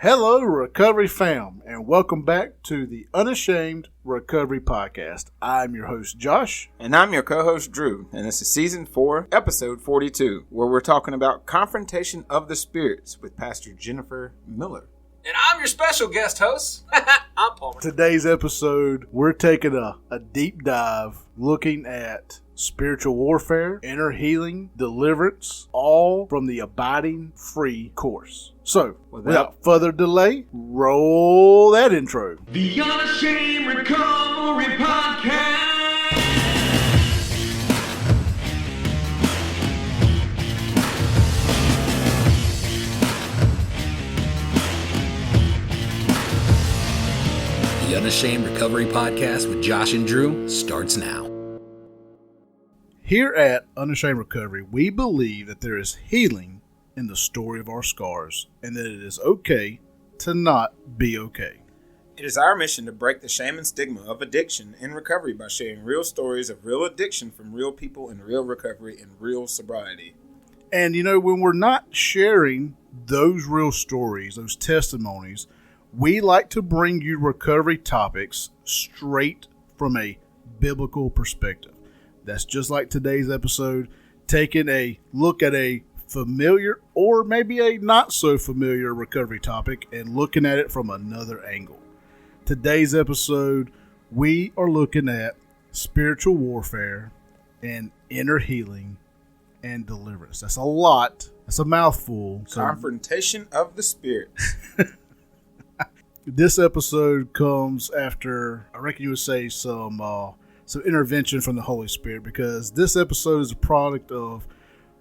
Hello, Recovery Fam, and welcome back to the Unashamed Recovery Podcast. I'm your host, Josh. And I'm your co-host, Drew, and this is Season 4, Episode 42, where we're talking about Confrontation of the Spirits with Pastor Jennifer Miller. And I'm your special guest host. I'm Palmer. Today's episode, we're taking a deep dive looking at spiritual warfare, inner healing, deliverance, all from the Abiding Free course. So, without further delay, roll that intro. The Unashamed Recovery Podcast. The Unashamed Recovery Podcast with Josh and Drew starts now. Here at Unashamed Recovery, we believe that there is healing in the story of our scars and that it is okay to not be okay. It is our mission to break the shame and stigma of addiction in recovery by sharing real stories of real addiction from real people in real recovery and real sobriety. And you know, when we're not sharing those real stories, those testimonies, we like to bring you recovery topics straight from a biblical perspective. That's just like today's episode, taking a look at a familiar or maybe a not so familiar recovery topic and looking at it from another angle. Today's episode, we are looking at spiritual warfare and inner healing and deliverance. That's a lot. That's a mouthful. Confrontation of the Spirits. This episode comes after, I reckon you would say, some intervention from the Holy Spirit, because this episode is a product of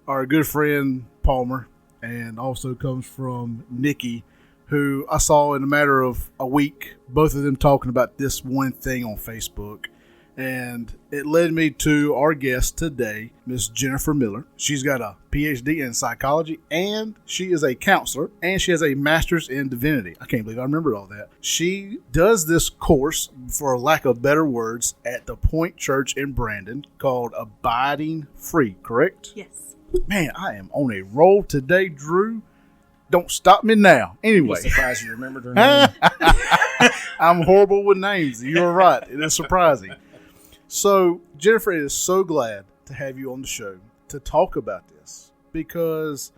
our good friend Palmer and also comes from Nikki, who I saw in a matter of a week, both of them talking about this one thing on Facebook. And it led me to our guest today, Miss Jennifer Miller. She's got a PhD in psychology, and she is a counselor, and she has a master's in divinity. I can't believe I remembered all that. She does this course, for lack of better words, at the Point Church in Brandon called Abiding Free, correct? Yes. Man, I am on a roll today, Drew. Don't stop me now. Anyway. I'm surprised you remembered her name. I'm horrible with names. You're right. It is surprising. So, Jennifer, it is so glad to have you on the show to talk about this, because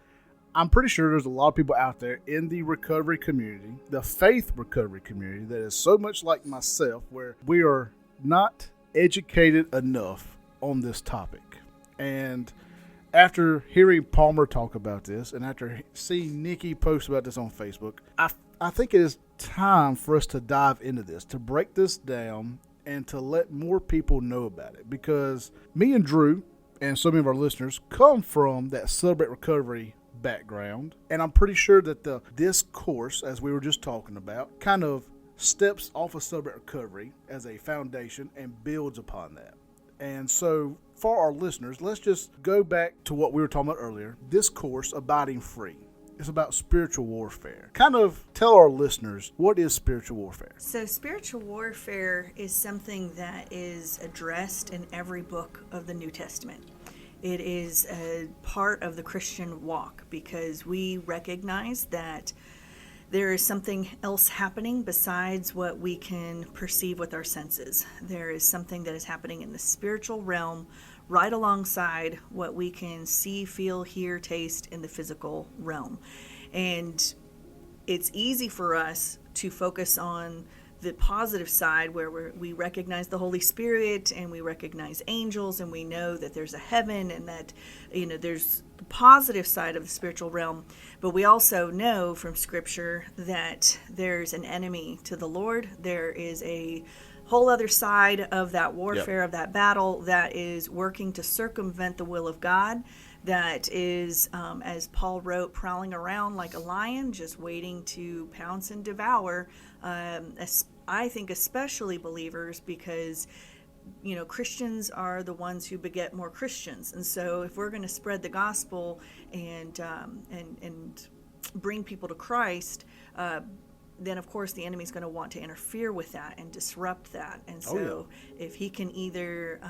I'm pretty sure there's a lot of people out there in the recovery community, the faith recovery community, that is so much like myself, where we are not educated enough on this topic. And after hearing Palmer talk about this, and after seeing Nikki post about this on Facebook, I think it is time for us to dive into this, to break this down, and to let more people know about it, because me and Drew and some of our listeners come from that Celebrate Recovery background, and I'm pretty sure that this course, as we were just talking about, kind of steps off of Celebrate Recovery as a foundation and builds upon that. And so for our listeners, let's just go back to what we were talking about earlier. This course, Abiding Free, is about spiritual warfare. Kind of tell our listeners, what is spiritual warfare? So spiritual warfare is something that is addressed in every book of the New Testament. It is a part of the Christian walk, because we recognize that there is something else happening besides what we can perceive with our senses. There is something that is happening in the spiritual realm right alongside what we can see, feel, hear, taste in the physical realm. And it's easy for us to focus on the positive side, where we recognize the Holy Spirit and we recognize angels, and we know that there's a heaven, and that, you know, there's the positive side of the spiritual realm. But we also know from Scripture that there's an enemy to the Lord. There is a whole other side of that warfare, of that battle, that is working to circumvent the will of God, that is, as Paul wrote, prowling around like a lion, just waiting to pounce and devour. I think especially believers, because, you know, Christians are the ones who beget more Christians. And so if we're going to spread the gospel and bring people to Christ, then of course the enemy's going to want to interfere with that and disrupt that. And so if he can either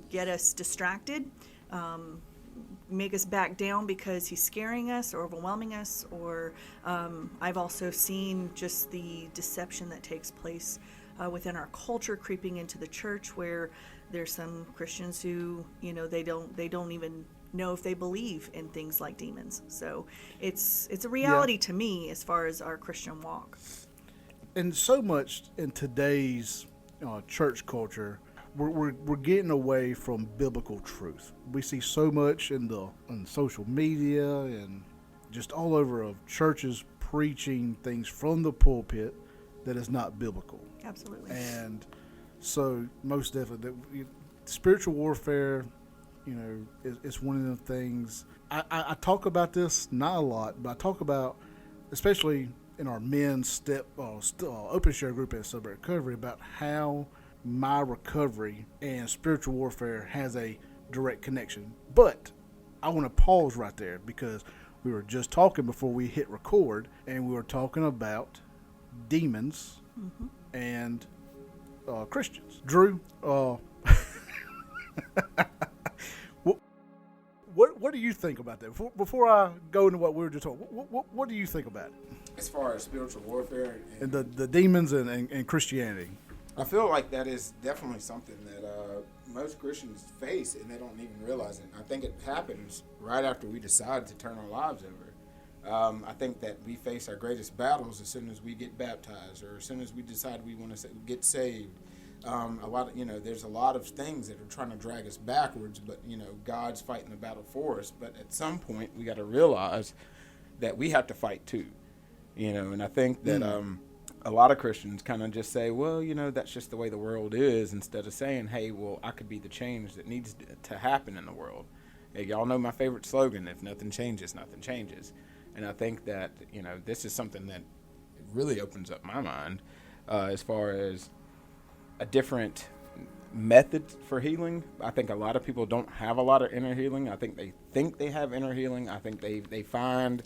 get us distracted, make us back down because he's scaring us or overwhelming us, or I've also seen just the deception that takes place within our culture creeping into the church, where there's some Christians who, they don't even know if they believe in things like demons. So it's a reality to me as far as our Christian walk. And so much in today's church culture, we're getting away from biblical truth. We see so much on social media and just all over of churches preaching things from the pulpit that is not biblical. Absolutely. And so most definitely, spiritual warfare, is one of the things. I talk about this not a lot, but I talk about, especially in our men's open share group at Unashamed Recovery, about how my recovery and spiritual warfare has a direct connection. But I want to pause right there, because we were just talking before we hit record, and we were talking about demons and Christians. Drew, what do you think about that? Before I go into what we were just talking, what do you think about it? As far as spiritual warfare and the demons and Christianity. I feel like that is definitely something that most Christians face, and they don't even realize it. I think it happens right after we decide to turn our lives over. I think that we face our greatest battles as soon as we get baptized, or as soon as we decide we want to get saved. There's a lot of things that are trying to drag us backwards, but God's fighting the battle for us. But at some point, we got to realize that we have to fight too. And I think that a lot of Christians kind of just say, well, that's just the way the world is, instead of saying, hey, well, I could be the change that needs to happen in the world. Hey, y'all know my favorite slogan: if nothing changes, nothing changes. And I think that, this is something that really opens up my mind as far as a different method for healing. I think a lot of people don't have a lot of inner healing. I think they have inner healing. I think they find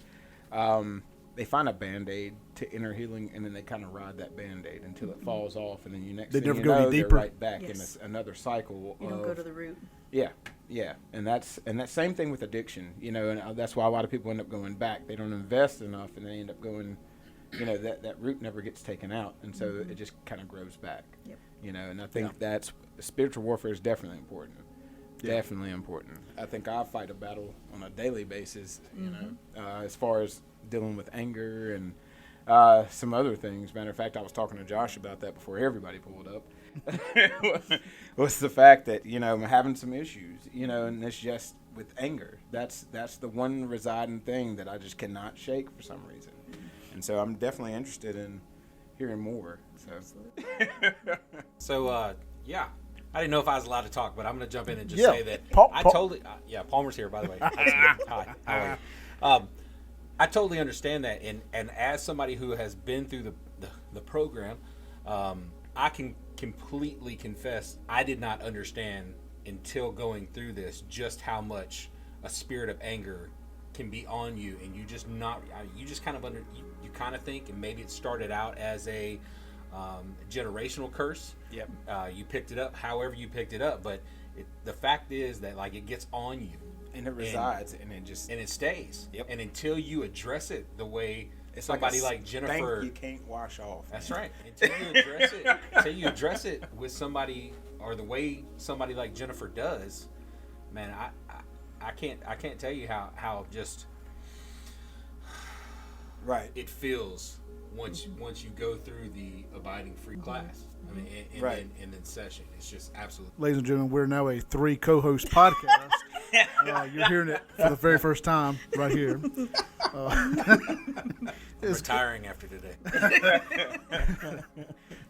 a Band-Aid to inner healing, and then they kind of ride that Band-Aid until it falls off, and then they're right back in another cycle. You don't go to the root. Yeah, and that's same thing with addiction. And that's why a lot of people end up going back. They don't invest enough, and they end up going. That root never gets taken out, and so it just kind of grows back. Yep. And I think that's spiritual warfare is definitely important. Yeah. Definitely important. I think I fight a battle on a daily basis, as far as dealing with anger and some other things. Matter of fact, I was talking to Josh about that before everybody pulled up. Was the fact that, I'm having some issues, and it's just with anger. That's the one residing thing that I just cannot shake for some reason. And so I'm definitely interested in hearing more. So, I didn't know if I was allowed to talk, but I'm going to jump in and just say that Palmer's here, by the way. Hi, how are you? I totally understand that, and as somebody who has been through the program, I can completely confess I did not understand until going through this just how much a spirit of anger can be on you, and you just kind of you kind of think, and maybe it started out as a generational curse. Yep. You picked it up however you picked it up, but the fact is that it gets on you, and it resides, and it stays. Yep. And until you address it the way it's somebody like Jennifer, you can't wash off. That's right. Until you address it with somebody, or the way somebody like Jennifer does, man, I can't tell you how just right it feels once you go through the abiding free class. I mean, and then session. It's just absolutely. Ladies and gentlemen, we're now a 3 co-host podcast. You're hearing it for the very first time right here. I'm retiring after today.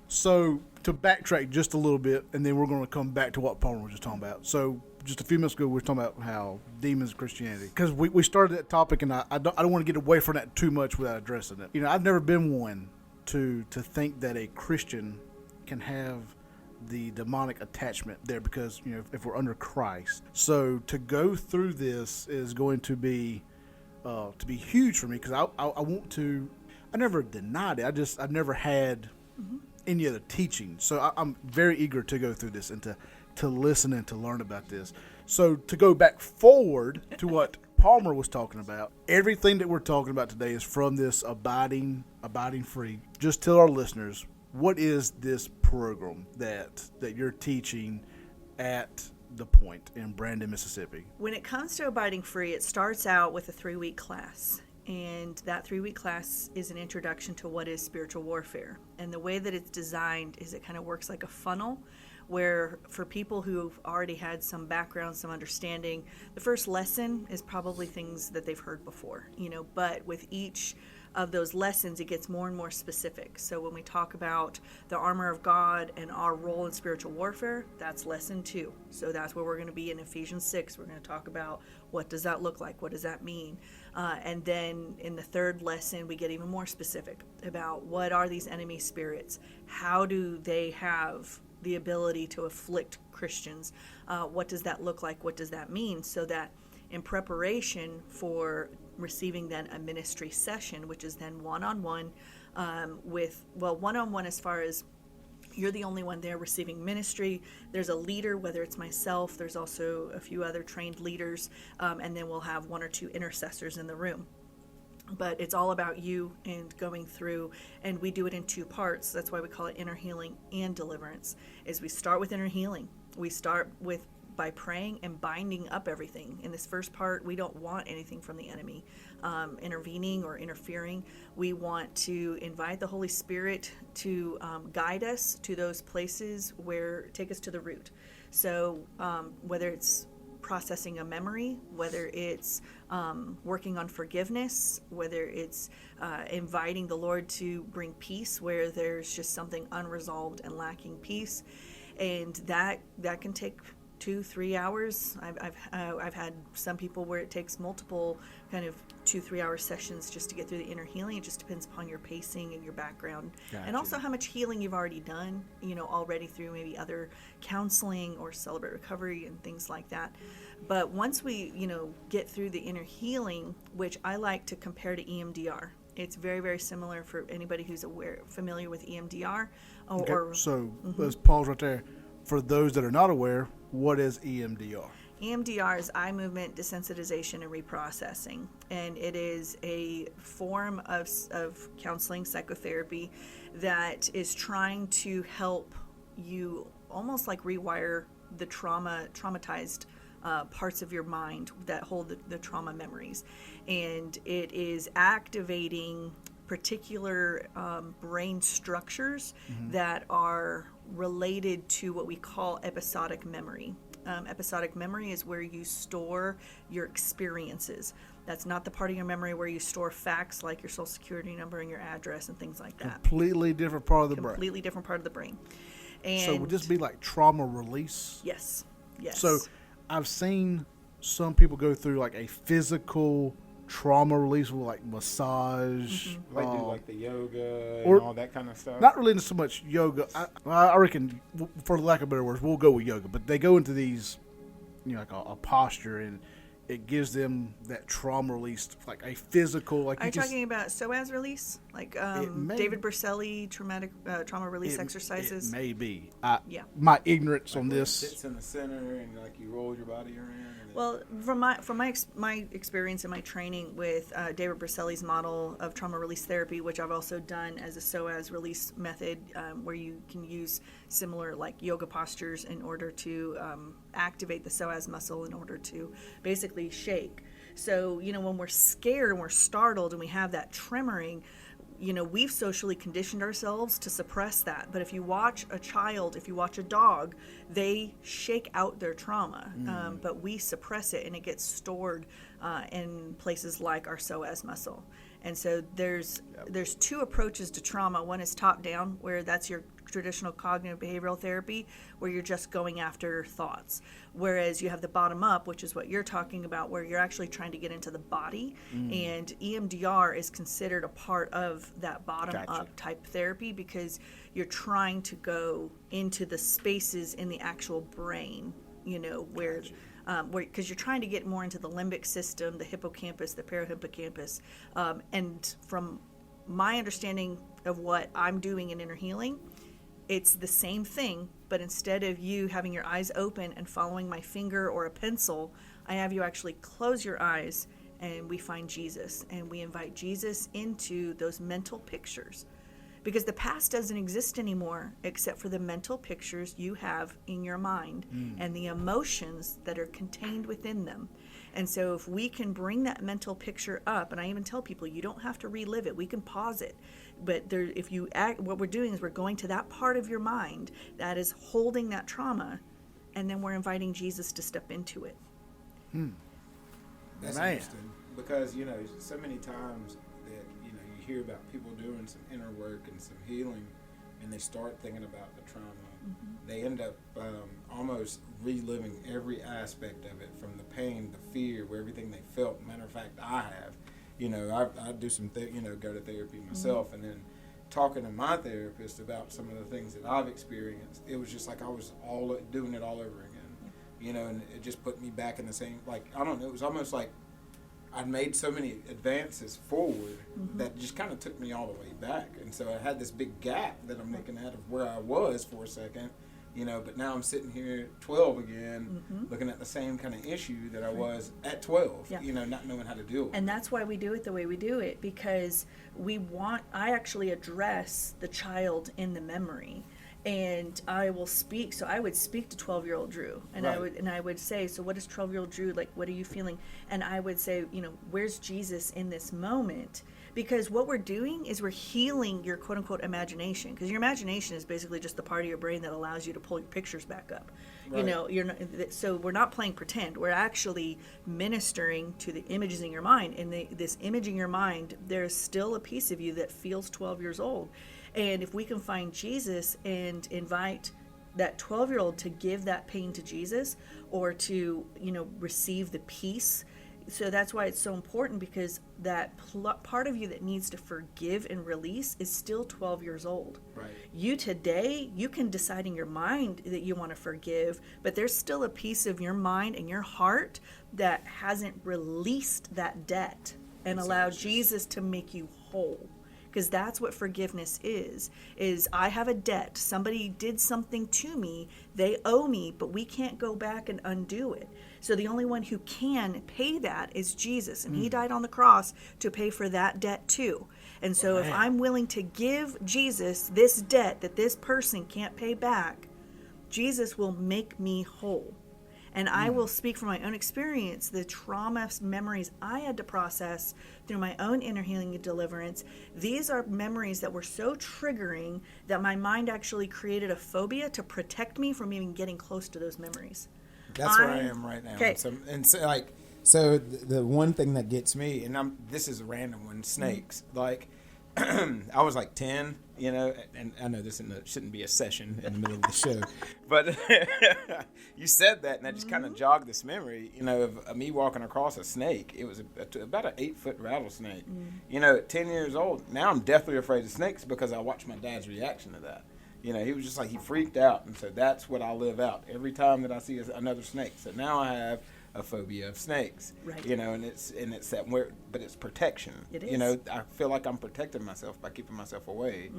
So to backtrack just a little bit, and then we're going to come back to what Palmer was just talking about. So just a few minutes ago, we were talking about how demons and Christianity, because we started that topic, and I don't want to get away from that too much without addressing it. I've never been one to think that a Christian can have the demonic attachment there, because if we're under Christ. So to go through this is going to be huge for me, because I want to. I never denied it. I've never had any other teaching. So I'm very eager to go through this and to listen and to learn about this. So to go back forward to what Palmer was talking about, everything that we're talking about today is from this abiding free. Just tell our listeners, what is this program that you're teaching at The Point in Brandon, Mississippi? When it comes to abiding free, it starts out with a 3-week class. And that 3-week class is an introduction to what is spiritual warfare. And the way that it's designed is it kind of works like a funnel, where for people who've already had some background, some understanding, the first lesson is probably things that they've heard before, but with each of those lessons, it gets more and more specific. So when we talk about the armor of God and our role in spiritual warfare, that's lesson 2. So that's where we're going to be in Ephesians 6. We're going to talk about what does that look like? What does that mean? And then in the third lesson, we get even more specific about what are these enemy spirits? How do they have the ability to afflict Christians? What does that look like? What does that mean? So that in preparation for receiving then a ministry session, which is then one-on-one one-on-one as far as you're the only one there receiving ministry. There's a leader, whether it's myself, there's also a few other trained leaders, and then we'll have 1 or 2 intercessors in the room. But it's all about you and going through, and we do it in 2 parts. That's why we call it inner healing and deliverance. Is we start with inner healing. We start by praying and binding up everything. In this first part, we don't want anything from the enemy intervening or interfering. We want to invite the Holy Spirit to guide us to those places where take us to the root. So whether it's processing a memory, whether it's working on forgiveness, whether it's inviting the Lord to bring peace where there's just something unresolved and lacking peace, and that can take 2-3 hours. I've had some people where it takes multiple kind of 2-3 hour sessions just to get through the inner healing. It just depends upon your pacing and your background. Gotcha. And also how much healing you've already done, already through maybe other counseling or Celebrate Recovery and things like that. But once we, get through the inner healing, which I like to compare to EMDR. It's very, very similar for anybody who's familiar with EMDR. Let's pause right there. For those that are not aware, what is EMDR? EMDR is eye movement desensitization and reprocessing, and it is a form of counseling, psychotherapy that is trying to help you almost like rewire the traumatized parts of your mind that hold the trauma memories, and it is activating particular brain structures that are related to what we call episodic memory. Episodic memory is where you store your experiences. That's not the part of your memory where you store facts like your social security number and your address and things like that. Completely different part of the brain. Completely different part of the brain. And so would this be like trauma release? Yes. So I've seen some people go through like a physical trauma release with like massage, like do like the yoga and all that kind of stuff. Not really into so much yoga. I reckon, for lack of better words, we'll go with yoga. But they go into these, like a posture, and it gives them that trauma release, like a physical. Like are you talking about psoas release, like David Berceli trauma release exercises? It may be. My ignorance on this. Sits in the center and like you roll your body around. Well, from my experience and my training with David Berceli's model of trauma release therapy, which I've also done as a psoas release method, where you can use similar like yoga postures in order to activate the psoas muscle in order to basically shake. So, when we're scared and we're startled and we have that tremoring, we've socially conditioned ourselves to suppress that. But if you watch a child, if you watch a dog, they shake out their trauma, but we suppress it, and it gets stored in places like our psoas muscle. And so there's 2 approaches to trauma. One is top down, where that's your traditional cognitive behavioral therapy, where you're just going after thoughts. Whereas you have the bottom up, which is what you're talking about, where you're actually trying to get into the body. And EMDR is considered a part of that bottom up type therapy, because you're trying to go into the spaces in the actual brain, where because you're trying to get more into the limbic system, the hippocampus, the parahippocampus. And from my understanding of what I'm doing in inner healing, it's the same thing, but instead of you having your eyes open and following my finger or a pencil, I have you actually close your eyes, and we find Jesus, and we invite Jesus into those mental pictures. Because the past doesn't exist anymore except for the mental pictures you have in your mind and the emotions that are contained within them. And so if we can bring that mental picture up, and I even tell people, you don't have to relive it. We can pause it. But if you act, what we're doing is we're going to that part of your mind that is holding that trauma, and then we're inviting Jesus to step into it. That's interesting. Because, so many times that, you hear about people doing some inner work and some healing, and they start thinking about the trauma. They end up almost reliving every aspect of it, from the pain, the fear, where everything they felt. Matter of fact, I have. I do some, go to therapy myself, and then talking to my therapist about some of the things that I've experienced, it was just like I was doing it all over again. And it just put me back in the same, I don't know, it was almost like I'd made so many advances forward that just kind of took me all the way back. And so I had this big gap that I'm looking at of where I was for a second, but now I'm sitting here at 12 again, looking at the same kind of issue that I was at 12, not knowing how to deal with it. And that's why we do it the way we do it, because I actually address the child in the memory. And I will speak. So I would speak to 12-year-old Drew, and I would say, so what is 12-year-old Drew like? What are you feeling? And I would say, where's Jesus in this moment? Because what we're doing is we're healing your quote unquote imagination, because your imagination is basically just the part of your brain that allows you to pull your pictures back up. Right. You're not, so we're not playing pretend. We're actually ministering to the images in your mind, and this image in your mind, there's still a piece of you that feels 12 years old. And if we can find Jesus and invite that 12-year-old to give that pain to Jesus, or to, receive the peace. So that's why it's so important, because that part of you that needs to forgive and release is still 12 years old. Right. You today, you can decide in your mind that you want to forgive, but there's still a piece of your mind and your heart that hasn't released that debt and allowed Jesus to make you whole. Because that's what forgiveness is I have a debt. Somebody did something to me. They owe me, but we can't go back and undo it. So the only one who can pay that is Jesus. And he died on the cross to pay for that debt too. And so if I'm willing to give Jesus this debt that this person can't pay back, Jesus will make me whole. And I will speak from my own experience, the trauma memories I had to process through my own inner healing and deliverance. These are memories that were so triggering that my mind actually created a phobia to protect me from even getting close to those memories. That's where I am right now. Okay. So the one thing that gets me, and this is a random one, snakes. I was 10, and I know this shouldn't be a session in the middle of the show, but you said that, and that just kind of jogged this memory, of me walking across a snake. It was about an 8-foot rattlesnake. At 10 years old, now I'm deathly afraid of snakes because I watched my dad's reaction to that. He was just he freaked out, and so that's what I live out every time that I see another snake. So now I have a phobia of snakes, right. And it's that but it's protection. It is. I feel like I'm protecting myself by keeping myself away,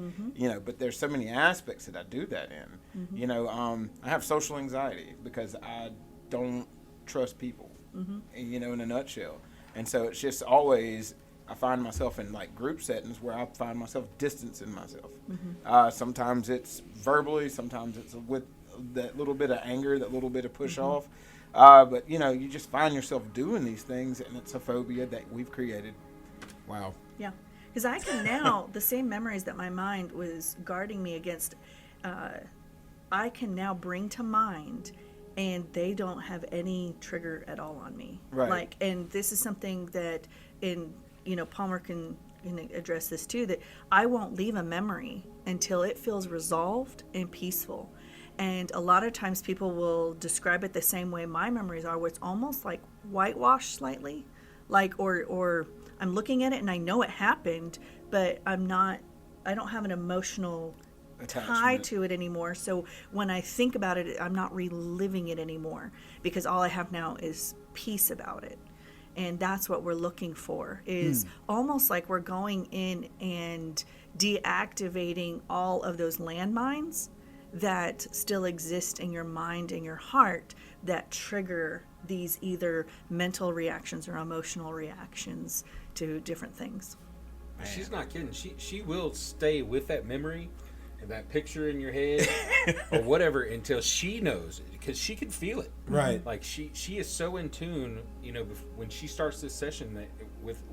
but there's so many aspects that I do that in, I have social anxiety because I don't trust people, in a nutshell. And so it's just always, I find myself in group settings where I find myself distancing myself. Sometimes it's verbally, sometimes it's with that little bit of anger, that little bit of push off. But, you just find yourself doing these things, and it's a phobia that we've created. Wow. Yeah. Because I can now, the same memories that my mind was guarding me against, I can now bring to mind, and they don't have any trigger at all on me. Right. And this is something that Palmer can address this too, that I won't leave a memory until it feels resolved and peaceful. And a lot of times people will describe it the same way my memories are, where it's almost like whitewashed slightly, or I'm looking at it and I know it happened, but I don't have an emotional tie to it anymore. So when I think about it, I'm not reliving it anymore, because all I have now is peace about it. And that's what we're looking for, is almost like we're going in and deactivating all of those landmines that still exist in your mind and your heart that trigger these either mental reactions or emotional reactions to different things. Man. She's not kidding. She will stay with that memory and that picture in your head or whatever until she knows it, because she can feel it. Right. Like she is so in tune, when she starts this session that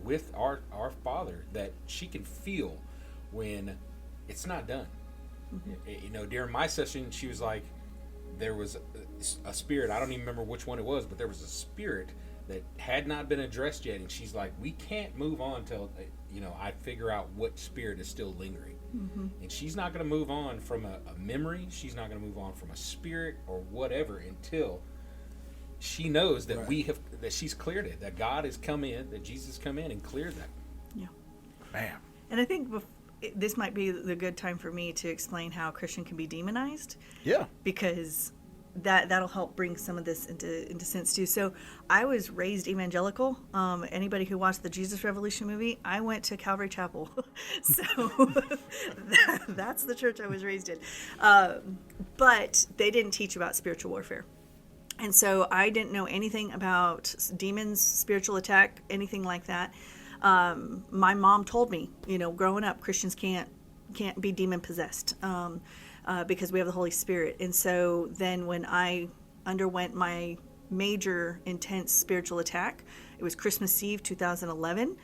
with our Father, that she can feel when it's not done. Mm-hmm. During my session, she was like, there was a spirit. I don't even remember which one it was, but there was a spirit that had not been addressed yet, and she's like, we can't move on till I figure out what spirit is still lingering. Mm-hmm. And she's not going to move on from a memory. She's not going to move on from a spirit or whatever until she knows that that she's cleared it, that God has come in, that Jesus come in and cleared that. Yeah. Bam. And I think this might be the good time for me to explain how Christian can be demonized. Yeah. Because that'll help bring some of this into sense too. So I was raised evangelical. Anybody who watched the Jesus Revolution movie, I went to Calvary Chapel. So that's the church I was raised in. But they didn't teach about spiritual warfare. And so I didn't know anything about demons, spiritual attack, anything like that. My mom told me, growing up, Christians can't be demon possessed. Because we have the Holy Spirit. And so then when I underwent my major intense spiritual attack, it was Christmas Eve 2011.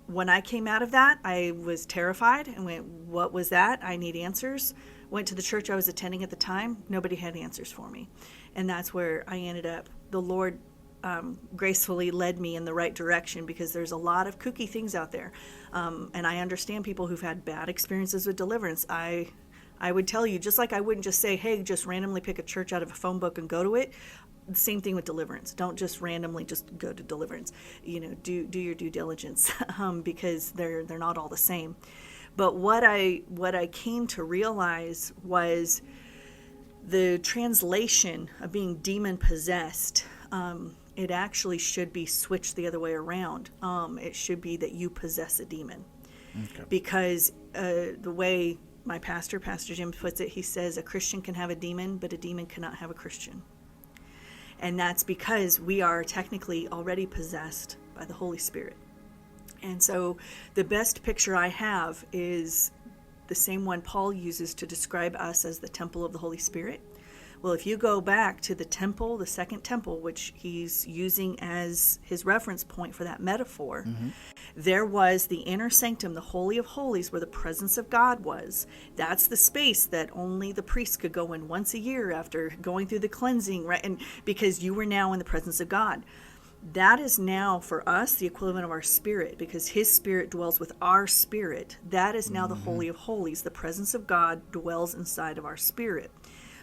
When I came out of that, I was terrified and went, what was that? I need answers. Went to the church I was attending at the time. Nobody had answers for me. And that's where I ended up. The Lord gracefully led me in the right direction, because there's a lot of kooky things out there. And I understand people who've had bad experiences with deliverance. I would tell you, just like I wouldn't just say, hey, just randomly pick a church out of a phone book and go to it. The same thing with deliverance. Don't just randomly just go to deliverance. Do your due diligence, because they're not all the same. But what I came to realize was the translation of being demon possessed. It actually should be switched the other way around. It should be that you possess a demon, because the way my Pastor Jim puts it, he says a Christian can have a demon, but a demon cannot have a Christian. And that's because we are technically already possessed by the Holy Spirit. And so the best picture I have is the same one Paul uses to describe us as the temple of the Holy Spirit. Well, if you go back to the temple, the second temple, which he's using as his reference point for that metaphor, there was the inner sanctum, the Holy of Holies, where the presence of God was. That's the space that only the priest could go in once a year after going through the cleansing, right? And because you were now in the presence of God. That is now for us the equivalent of our spirit, because his spirit dwells with our spirit. That is now the Holy of Holies. The presence of God dwells inside of our spirit.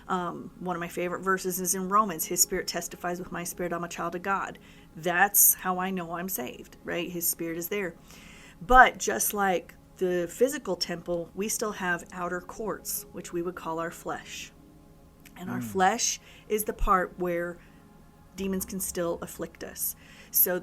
One of my favorite verses is in Romans. His spirit testifies with my spirit, I'm a child of God. That's how I know I'm saved, right? His spirit is there. But just like the physical temple, we still have outer courts, which we would call our flesh. And our flesh is the part where demons can still afflict us. So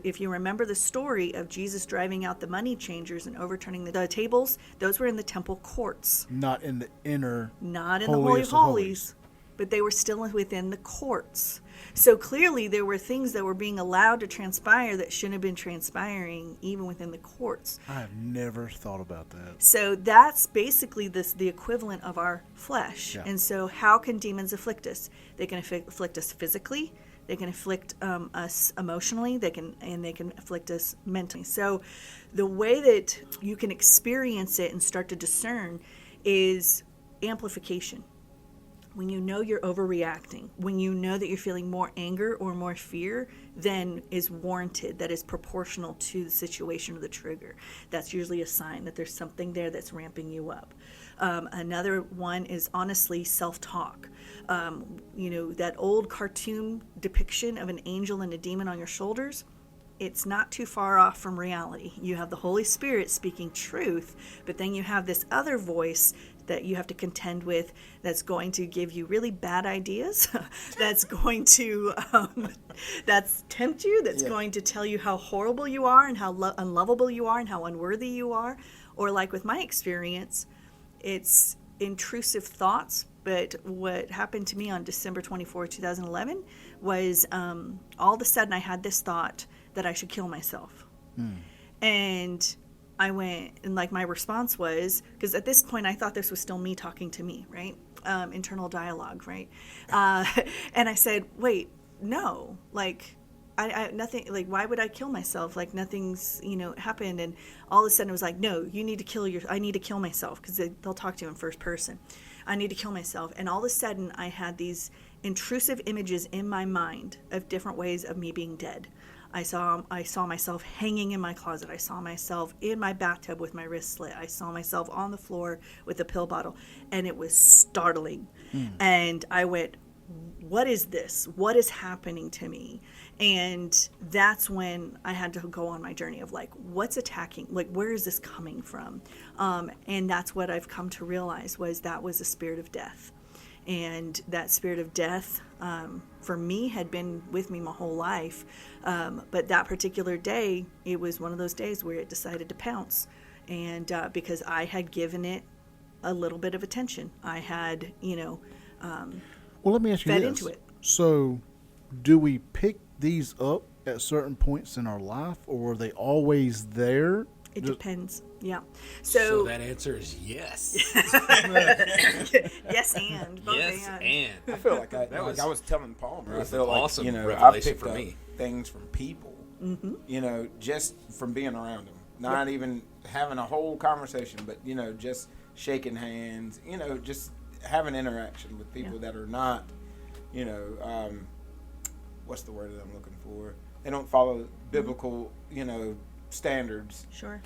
if you remember the story of Jesus driving out the money changers and overturning the tables, those were in the temple courts. Not in the inner. Not in the Holy of Holies, but they were still within the courts. So clearly there were things that were being allowed to transpire that shouldn't have been transpiring even within the courts. I have never thought about that. So that's basically the equivalent of our flesh. Yeah. And so how can demons afflict us? They can afflict us physically. They can afflict us emotionally. They can afflict us mentally. So the way that you can experience it and start to discern is amplification. When you know you're overreacting, when you know that you're feeling more anger or more fear than is warranted, that is proportional to the situation or the trigger, that's usually a sign that there's something there that's ramping you up. Another one is honestly self-talk. That old cartoon depiction of an angel and a demon on your shoulders, it's not too far off from reality. You have the Holy Spirit speaking truth, but then you have this other voice that you have to contend with that's going to give you really bad ideas, that's going to that's tempt you, that's going to tell you how horrible you are and how unlovable you are and how unworthy you are. Or like with my experience, it's intrusive thoughts. But what happened to me on December 24, 2011 was all of a sudden I had this thought that I should kill myself. And I went, and like my response was, because at this point I thought this was still me talking to me, right? Internal dialogue, right? And I said, wait, no, like I nothing, like why would I kill myself? Like nothing's, happened. And all of a sudden it was like, no, you need to I need to kill myself, because they'll talk to you in first person. I need to kill myself. And all of a sudden I had these intrusive images in my mind of different ways of me being dead. I saw myself hanging in my closet. I saw myself in my bathtub with my wrist slit. I saw myself on the floor with a pill bottle, and it was startling. And I went, what is this? What is happening to me? And that's when I had to go on my journey of like, what's attacking? Like, where is this coming from? And that's what I've come to realize was that was a spirit of death. And that spirit of death, for me, had been with me my whole life. But that particular day, it was one of those days where it decided to pounce. And because I had given it a little bit of attention, I had, well, let me ask you fed this. into it. So do we pick these up at certain points in our life, or are they always there? It depends. Yeah. So that answer is yes. Yes, and. Both yes, and. I feel like I was telling Palmer. I feel awesome like, revelation I picked for up me. things from people, just from being around them. Not even having a whole conversation, but, just shaking hands, just having interaction with people that are not, what's the word that I'm looking for? They don't follow biblical, standards. Sure.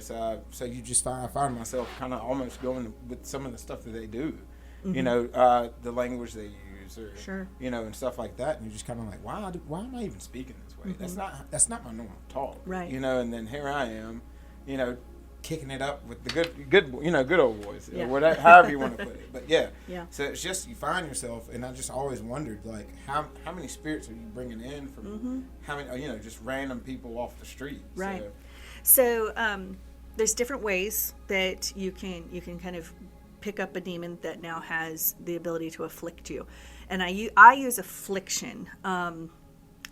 So you just I find myself kind of almost going with some of the stuff that they do, the language they use, or Sure. And stuff like that, and you're just kind of like, why am I even speaking this way? That's not my normal talk, right? And then here I am, kicking it up with the good old boys, whatever, however you want to put it. But yeah. So it's just you find yourself, and I just always wondered, like, how many spirits are you bringing in from how many, just random people off the street, right? So there's different ways that you can kind of pick up a demon that now has the ability to afflict you, and I use affliction.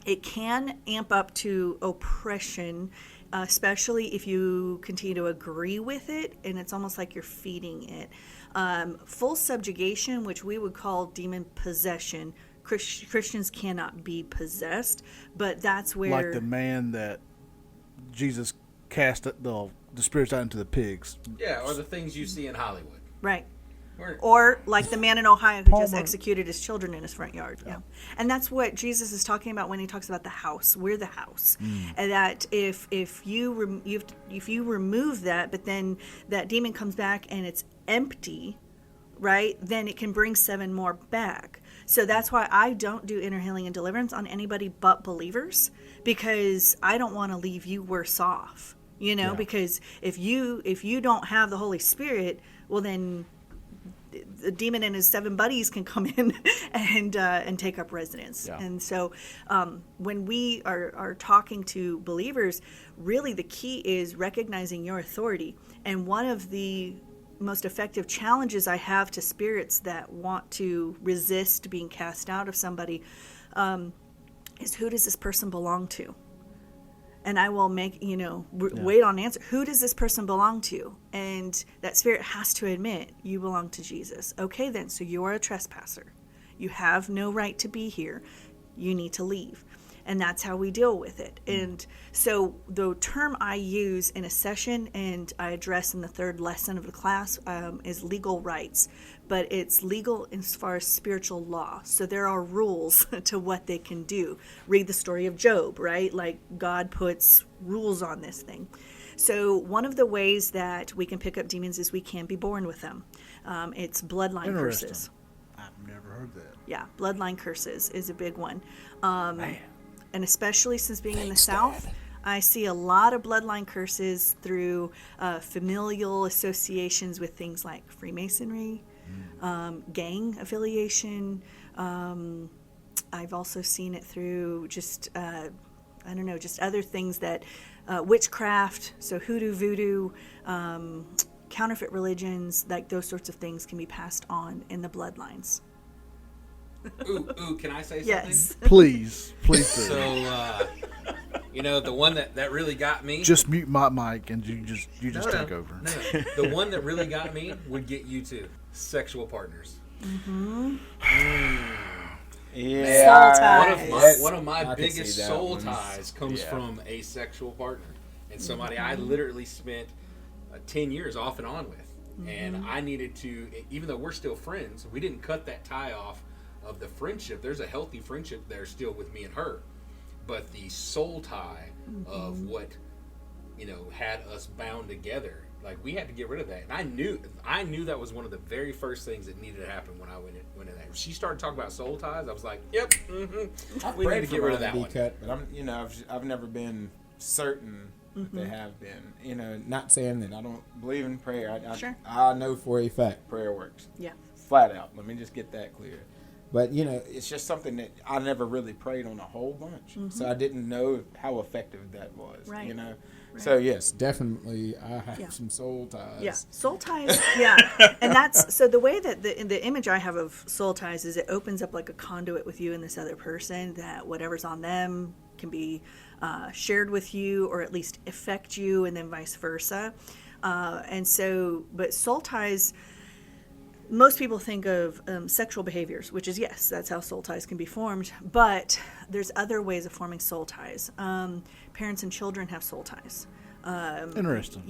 It can amp up to oppression, especially if you continue to agree with it, and it's almost like you're feeding it. Full subjugation, which we would call demon possession, Christians cannot be possessed, but that's where... Like the man that Jesus cast the spirits out into the pigs. Yeah, or the things you see in Hollywood. Right. Or like the man in Ohio who just executed his children in his front yard. Yeah. And that's what Jesus is talking about when he talks about the house. We're the house. And that if you remove that, but then that demon comes back and it's empty, right, then it can bring 7 more back. So that's why I don't do inner healing and deliverance on anybody but believers, because I don't want to leave you worse off, because if you don't have the Holy Spirit, well then the demon and his 7 buddies can come in and take up residence. Yeah. And so when we are talking to believers, really the key is recognizing your authority. And one of the most effective challenges I have to spirits that want to resist being cast out of somebody is, who does this person belong to? And I will make, wait on answer. Who does this person belong to? And that spirit has to admit, you belong to Jesus. Okay, then, so you are a trespasser. You have no right to be here. You need to leave. And that's how we deal with it. And so the term I use in a session and I address in the 3rd lesson of the class is legal rights. But it's legal as far as spiritual law. So there are rules to what they can do. Read the story of Job, right? Like God puts rules on this thing. So one of the ways that we can pick up demons is we can be born with them. It's bloodline curses. I've never heard that. Yeah, bloodline curses is a big one. And especially since being in the South, I see a lot of bloodline curses through familial associations with things like Freemasonry, gang affiliation. I've also seen it through just, just other things that, witchcraft, so hoodoo, voodoo, counterfeit religions, like those sorts of things can be passed on in the bloodlines. Ooh, can I say something? Yes. Please do. So, the one that really got me. Just mute my mic and you just take over. No. The one that really got me would get you too. Sexual partners. Mm-hmm. Yeah. Soul ties. One of my biggest soul ties comes from a sexual partner. And somebody I literally spent 10 years off and on with. And I needed to, even though we're still friends, we didn't cut that tie off of the friendship. There's a healthy friendship there still with me and her. But the soul tie of what, had us bound together, like we had to get rid of that. And I knew that was one of the very first things that needed to happen when I went in there. If she started talking about soul ties, I was like, yep, we need to get rid of that one. Cut, but I've never been certain that they have been. Not saying that I don't believe in prayer. I know for a fact prayer works. Yeah. Flat out. Let me just get that clear. But, it's just something that I never really prayed on a whole bunch. So I didn't know how effective that was, Right. Right. So, yes, definitely I have some soul ties. Yeah, soul ties, yeah. And that's, so the way that the image I have of soul ties is it opens up like a conduit with you and this other person, that whatever's on them can be shared with you or at least affect you, and then vice versa. But soul ties, most people think of sexual behaviors, which is, yes, that's how soul ties can be formed. But there's other ways of forming soul ties. Parents and children have soul ties. Interesting.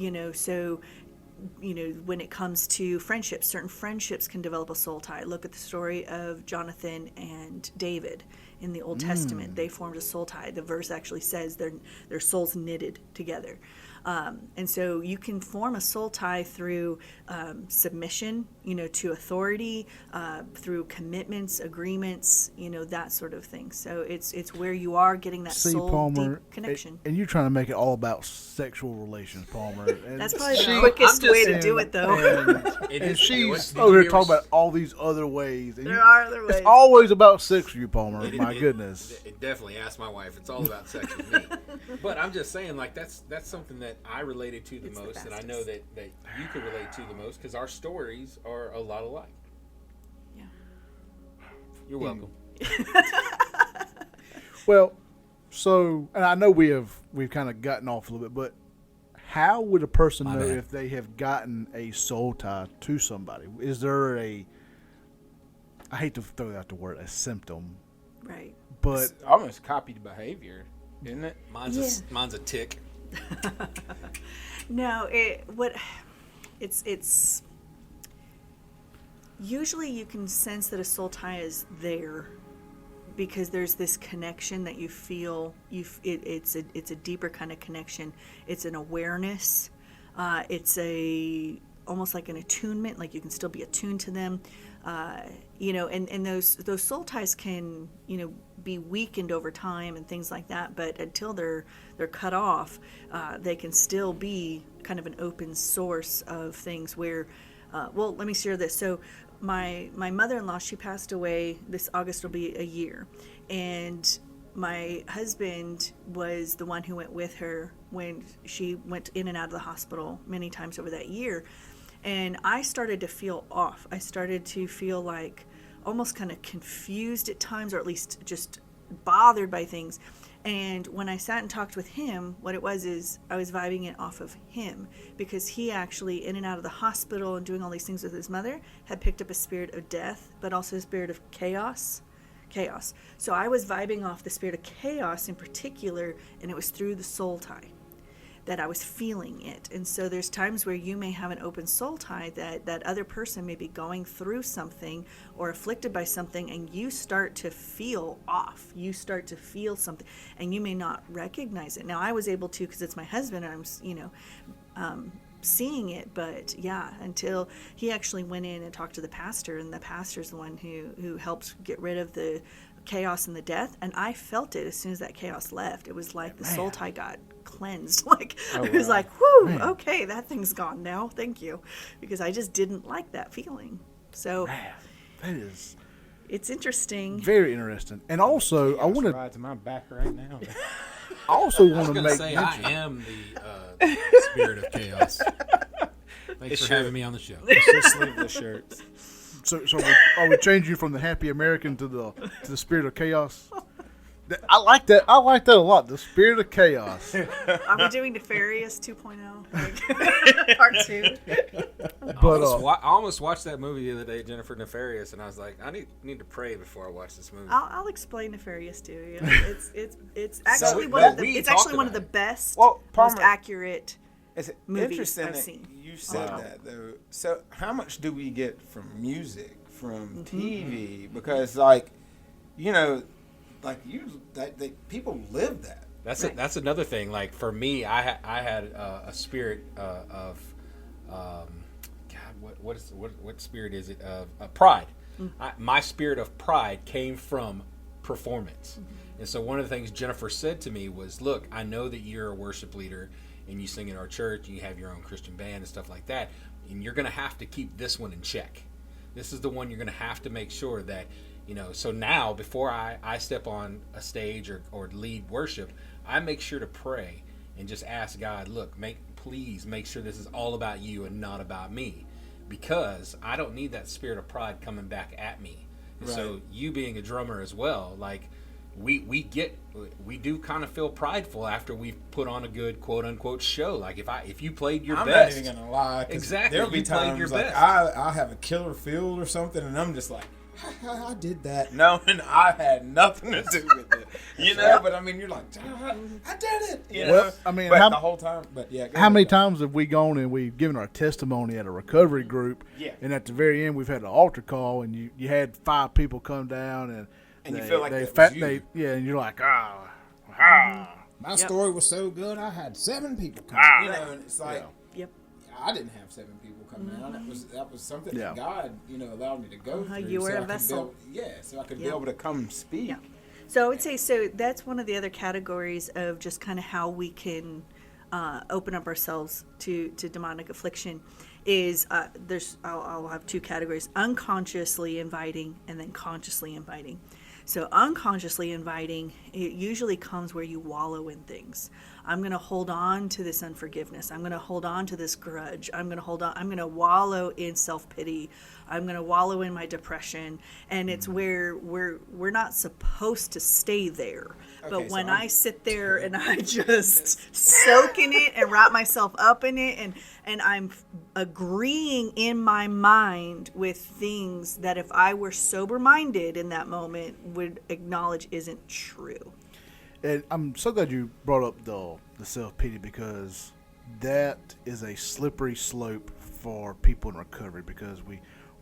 When it comes to friendships, certain friendships can develop a soul tie. Look at the story of Jonathan and David in the Old Testament. They formed a soul tie. The verse actually says their souls knitted together. And so you can form a soul tie through submission, to authority, through commitments, agreements, that sort of thing. So it's where you are getting that soul Palmer, deep connection. And you're trying to make it all about sexual relations, Palmer. And that's probably the quickest way to do it, though. And she's over here talking about all these other ways. And there are other ways. It's always about sex for you, Palmer. My goodness. It definitely. Ask my wife. It's all about sex with me. But I'm just saying, like, that's something that I related to the most, and I know that you can relate to the most, because our stories are a lot alike. Yeah. You're welcome. Well, so, and I know we've kind of gotten off a little bit, but how would a person know if they have gotten a soul tie to somebody? Is there I hate to throw out the word, a symptom. Right. But it's almost copied behavior, isn't it? Mine's a tick. No, it's usually you can sense that a soul tie is there because there's this connection that you feel. It's a deeper kind of connection. It's an awareness. It's almost like an attunement, like you can still be attuned to them. And those soul ties can, be weakened over time and things like that. But until they're cut off, they can still be kind of an open source of things where, let me share this. So my mother-in-law, she passed away. This August will be a year. And my husband was the one who went with her when she went in and out of the hospital many times over that year. And I started to feel off. I started to feel like almost kind of confused at times, or at least just bothered by things. And when I sat and talked with him, what it was is I was vibing it off of him, because he actually, in and out of the hospital and doing all these things with his mother, had picked up a spirit of death, but also a spirit of chaos. So I was vibing off the spirit of chaos in particular, and it was through the soul tie that I was feeling it. And so there's times where you may have an open soul tie that other person may be going through something or afflicted by something, and you start to feel off. You start to feel something, and you may not recognize it. Now, I was able to, because it's my husband, and I'm, seeing it, but yeah, until he actually went in and talked to the pastor, and the pastor's the one who helped get rid of the chaos and the death, and I felt it as soon as that chaos left. It was like the soul tie got cleansed. It was like, whoo, okay, that thing's gone now, thank you, because I just didn't like that feeling. So it's interesting, very interesting. And also I want to ride to my back right now. I also want to make mention. I am the spirit of chaos. Thanks for having me on the show. It's just sleeveless shirts. So are we changing from the happy American to the spirit of chaos? I like that. I like that a lot. The spirit of chaos. Are we doing Nefarious 2.0? Like, part 2? But I almost watched that movie the other day, Jennifer Nefarious, and I was like, I need to pray before I watch this movie. I'll explain Nefarious to you. It's actually one of the best, most accurate it's movies interesting I've that seen. you said that though. So how much do we get from music, from TV? Because people live that. That's another thing. Like for me, I had a spirit of what spirit is it of pride. My spirit of pride came from performance. And so one of the things Jennifer said to me was, look, I know that you're a worship leader and you sing in our church and you have your own Christian band and stuff like that, and you're going to have to keep this one in check. This is the one you're going to have to make sure that, so now before I step on a stage or lead worship, I make sure to pray and just ask God, look, please make sure this is all about you and not about me, because I don't need that spirit of pride coming back at me. And so you being a drummer as well, like we do kind of feel prideful after we've put on a good quote unquote show. Like if you played your best, I'm not even gonna lie. Exactly, there'll be times your like best. I'll have a killer field or something, and I'm just like, I did that. No, and I had nothing to do with it. But I mean, you're like, I did it. Well, I mean, the whole time. But yeah. How many times have we gone and we've given our testimony at a recovery group? Yeah. And at the very end, we've had an altar call, and you had 5 people come down, and you feel like that was you. and you're like, my story was so good, I had 7 people come. And it's like, I didn't have 7 people come down. That was something that God, allowed me to go through. You were a vessel. So I could be able to come speak. Yeah. So I would say, that's one of the other categories of just kind of how we can open up ourselves to demonic affliction. Is I'll have 2 categories: unconsciously inviting and then consciously inviting. So unconsciously inviting, it usually comes where you wallow in things. I'm going to hold on to this unforgiveness. I'm going to hold on to this grudge. I'm going to wallow in self-pity. I'm going to wallow in my depression. And it's where we're not supposed to stay there. But when I sit there and I just soak in it and wrap myself up in it, and I'm agreeing in my mind with things that if I were sober-minded in that moment would acknowledge isn't true. And I'm so glad you brought up the self-pity, because that is a slippery slope for people in recovery, because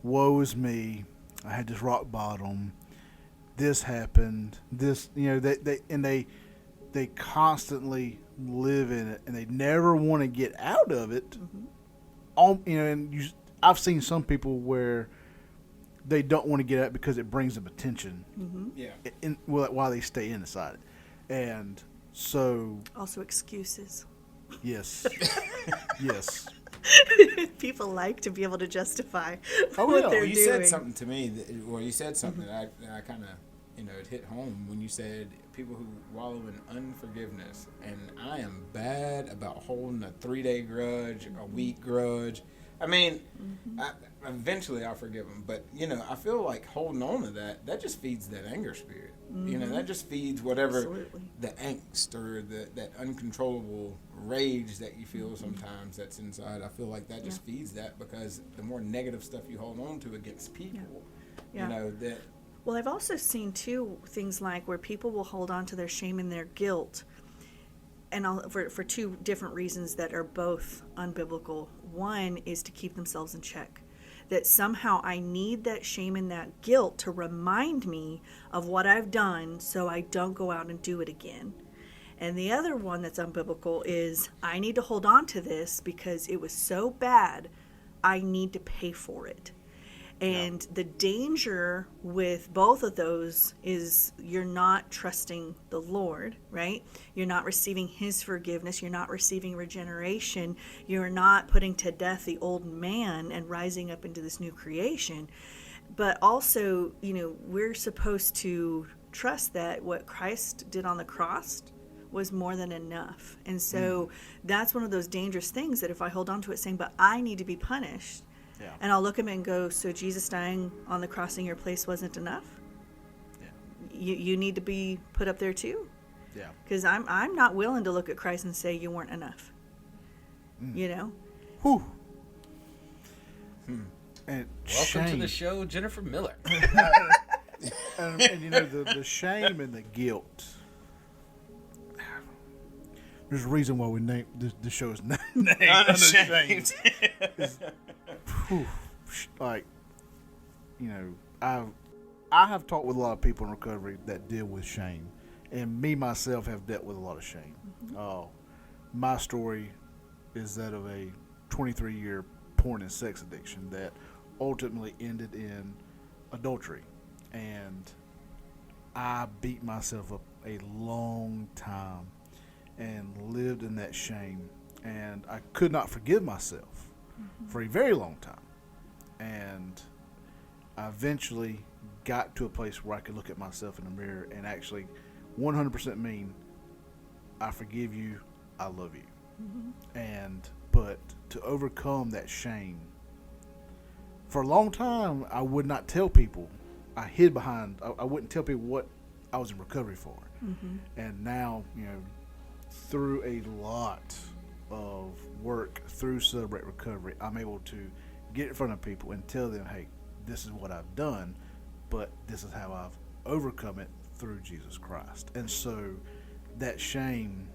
woe is me, I had this rock bottom, this happened, this, they constantly live in it, and they never want to get out of it. I've seen some people where they don't want to get out because it brings them attention. While they stay inside it. And so also excuses. Yes. Yes. People like to be able to justify what they're you doing. Said something to me you said something that I kind of it hit home when you said people who wallow in unforgiveness, and I am bad about holding a 3-day grudge, a week grudge. I mean, eventually I'll forgive them, but I feel like holding on to that just feeds that anger spirit. That just feeds whatever the angst or that uncontrollable rage that you feel sometimes that's inside. I feel like that just feeds that, because the more negative stuff you hold on to against people, that. Well, I've also seen too things like where people will hold on to their shame and their guilt, and for 2 different reasons that are both unbiblical. One is to keep themselves in check. That somehow I need that shame and that guilt to remind me of what I've done so I don't go out and do it again. And the other one that's unbiblical is I need to hold on to this because it was so bad, I need to pay for it. And the danger with both of those is you're not trusting the Lord, right? You're not receiving His forgiveness. You're not receiving regeneration. You're not putting to death the old man and rising up into this new creation. But also, we're supposed to trust that what Christ did on the cross was more than enough. And so that's one of those dangerous things that if I hold on to it saying, but I need to be punished, and I'll look at him and go, so Jesus dying on the cross in your place wasn't enough? You need to be put up there too? Yeah. Because I'm not willing to look at Christ and say you weren't enough. You know? Whew. And welcome to the show, Jennifer Miller. and you know, the shame and the guilt. There's a reason why we named the show is named Unashamed. Like, you know, I have talked with a lot of people in recovery that deal with shame, and me myself have dealt with a lot of shame. My story is that of a 23-year porn and sex addiction that ultimately ended in adultery, and I beat myself up a long time and lived in that shame, and I could not forgive myself for a very long time, and I eventually got to a place where I could look at myself in the mirror and actually 100% mean, I forgive you, I love you. But to overcome that shame, for a long time, I would not tell people. I hid behind, I wouldn't tell people what I was in recovery for. And now, you know, through a lot of work through Celebrate Recovery, I'm able to get in front of people and tell them, hey, this is what I've done, but this is how I've overcome it through Jesus Christ. And so that shame,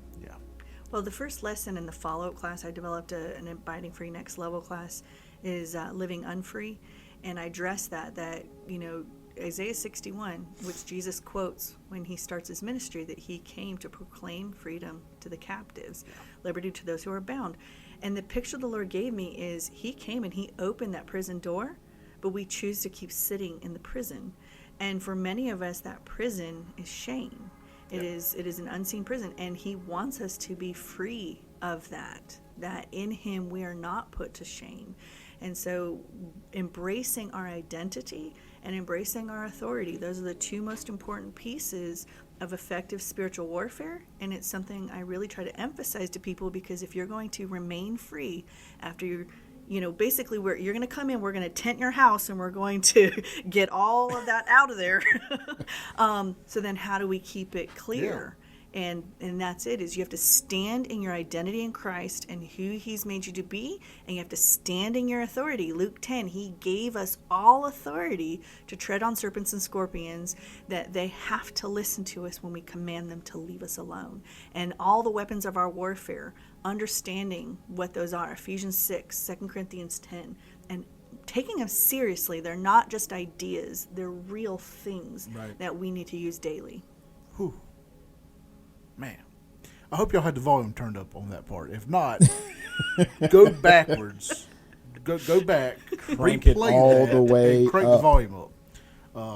Well, the first lesson in the follow-up class, I developed an Abiding Free Next Level class, is living unfree. And I addressed that, you know, Isaiah 61, which Jesus quotes when he starts his ministry, that he came to proclaim freedom to the captives, liberty to those who are bound. And the picture the Lord gave me is he came and he opened that prison door, but we choose to keep sitting in the prison. And for many of us, that prison is shame. It is an unseen prison, and he wants us to be free of that in him we are not put to shame. And so embracing our identity and embracing our authority, those are the two most important pieces of effective spiritual warfare. And it's something I really try to emphasize to people, because if you're going to remain free after you're, you know, basically you're going to come in, we're going to tent your house, and we're going to get all of that out of there. So then how do we keep it clear? And that's it, is you have to stand in your identity in Christ and who he's made you to be, and you have to stand in your authority. Luke 10, he gave us all authority to tread on serpents and scorpions, that they have to listen to us when we command them to leave us alone. And all the weapons of our warfare, understanding what those are, Ephesians 6, 2 Corinthians 10, and taking them seriously. They're not just ideas, they're real things that we need to use daily. Whew. Man, I hope y'all had the volume turned up on that part. If not, go backwards. Go back, crank it all the way and crank up. the volume up.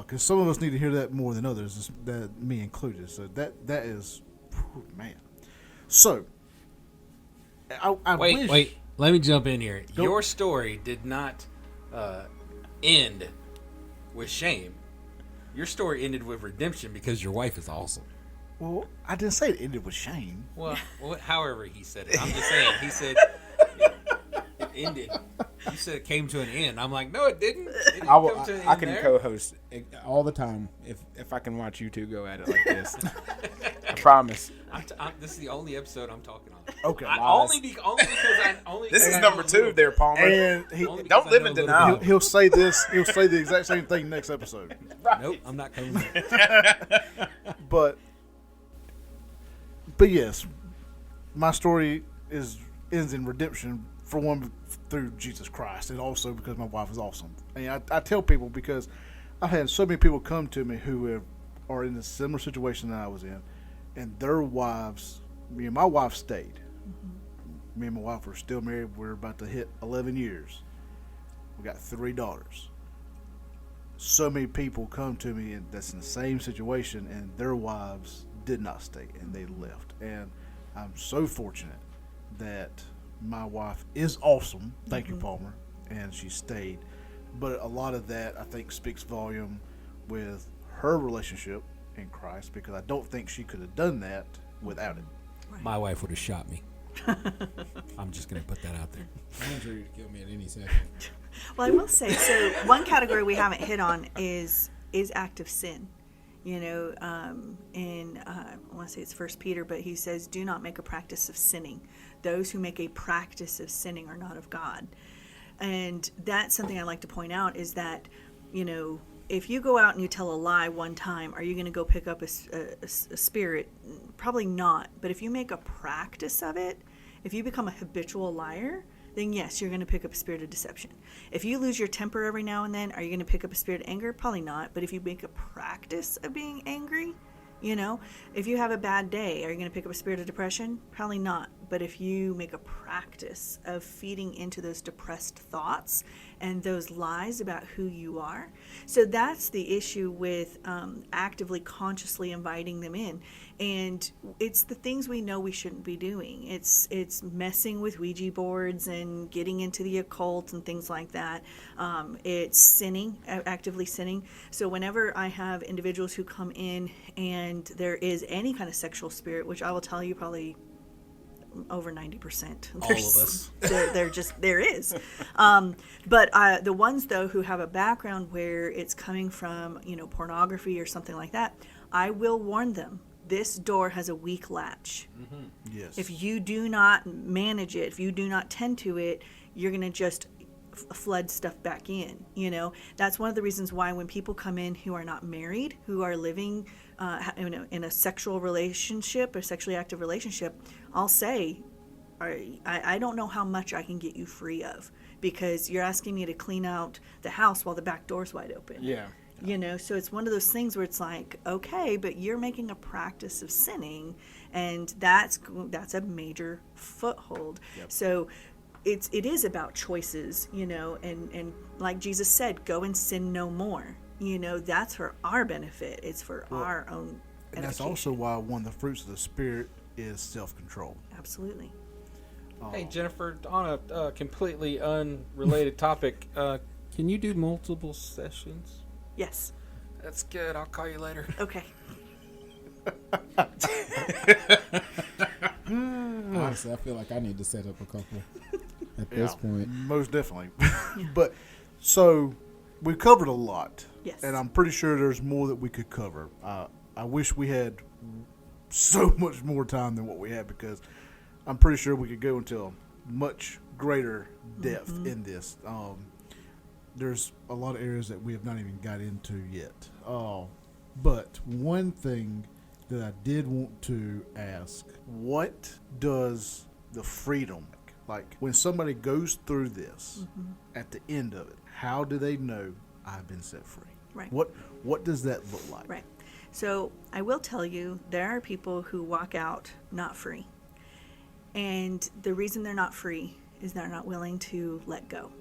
Because some of us need to hear that more than others, that me included. So that is, man. So, I wish. Wait. Let me jump in here. Go. Your story did not end with shame. Your story ended with redemption because your wife is awesome. Well, I didn't say it ended with shame. Well, however he said it. I'm just saying. He said it ended. You said it came to an end. I'm like, no, it didn't. I can co-host all the time if I can watch you two go at it like this. I promise. This is the only episode I'm talking on. Okay. Only because this is number 2 there, Palmer. And don't live in denial. He'll say this. He'll say the exact same thing next episode. Right. Nope, I'm not coming there. But yes, my story ends in redemption, for one, through Jesus Christ, and also because my wife is awesome. And I tell people, because I've had so many people come to me who are in a similar situation that I was in, and their wives, me and my wife stayed. Me and my wife are still married. We're about to hit 11 years. We got 3 daughters. So many people come to me that's in the same situation, and their wives did not stay, and they left. And I'm so fortunate that my wife is awesome. Thank you, Palmer. And she stayed. But a lot of that, I think, speaks volume with her relationship in Christ, because I don't think she could have done that without it. Right. My wife would have shot me. I'm just going to put that out there. I'm sure you'd kill me at any second. Well, I will say, so one category we haven't hit on is active sin. You know, and I want to say it's 1 Peter, but he says, do not make a practice of sinning. Those who make a practice of sinning are not of God. And that's something I like to point out is that, you know, if you go out and you tell a lie one time, are you going to go pick up a spirit? Probably not. But if you make a practice of it, if you become a habitual liar, then yes, you're going to pick up a spirit of deception. If you lose your temper every now and then, are you going to pick up a spirit of anger? Probably not. But if you make a practice of being angry, you know, if you have a bad day, are you going to pick up a spirit of depression? Probably not. But if you make a practice of feeding into those depressed thoughts and those lies about who you are, so that's the issue with actively, consciously inviting them in. And it's the things we know we shouldn't be doing. It's messing with Ouija boards and getting into the occult and things like that. It's sinning, actively sinning. So whenever I have individuals who come in and there is any kind of sexual spirit, which I will tell you probably over 90%. All of us. There is. But the ones, though, who have a background where it's coming from, you know, pornography or something like that, I will warn them. This door has a weak latch. Mm-hmm. Yes. If you do not manage it, if you do not tend to it, you're going to just flood stuff back in. You know, that's one of the reasons why when people come in who are not married, who are living in a sexual relationship or sexually active relationship, I'll say, I don't know how much I can get you free of, because you're asking me to clean out the house while the back door's wide open. Yeah. You know, so it's one of those things where it's like, okay, but you're making a practice of sinning, and that's a major foothold. Yep. So it is about choices, you know, and like Jesus said, go and sin no more. You know, that's for our benefit. It's for our own edification. And that's also why one of the fruits of the Spirit is self-control. Absolutely. Hey, Jennifer, on a completely unrelated topic, can you do multiple sessions? Yes. That's good. I'll call you later. Okay. Honestly, I feel like I need to set up a couple at this point. Most definitely. But so we've covered a lot. Yes. And I'm pretty sure there's more that we could cover. I wish we had so much more time than what we had, because I'm pretty sure we could go into a much greater depth in this. There's a lot of areas that we have not even got into yet. But one thing that I did want to ask, what does the freedom, like when somebody goes through this, at the end of it, how do they know I've been set free? Right. What does that look like? Right. So I will tell you, there are people who walk out not free. And the reason they're not free is they're not willing to let go.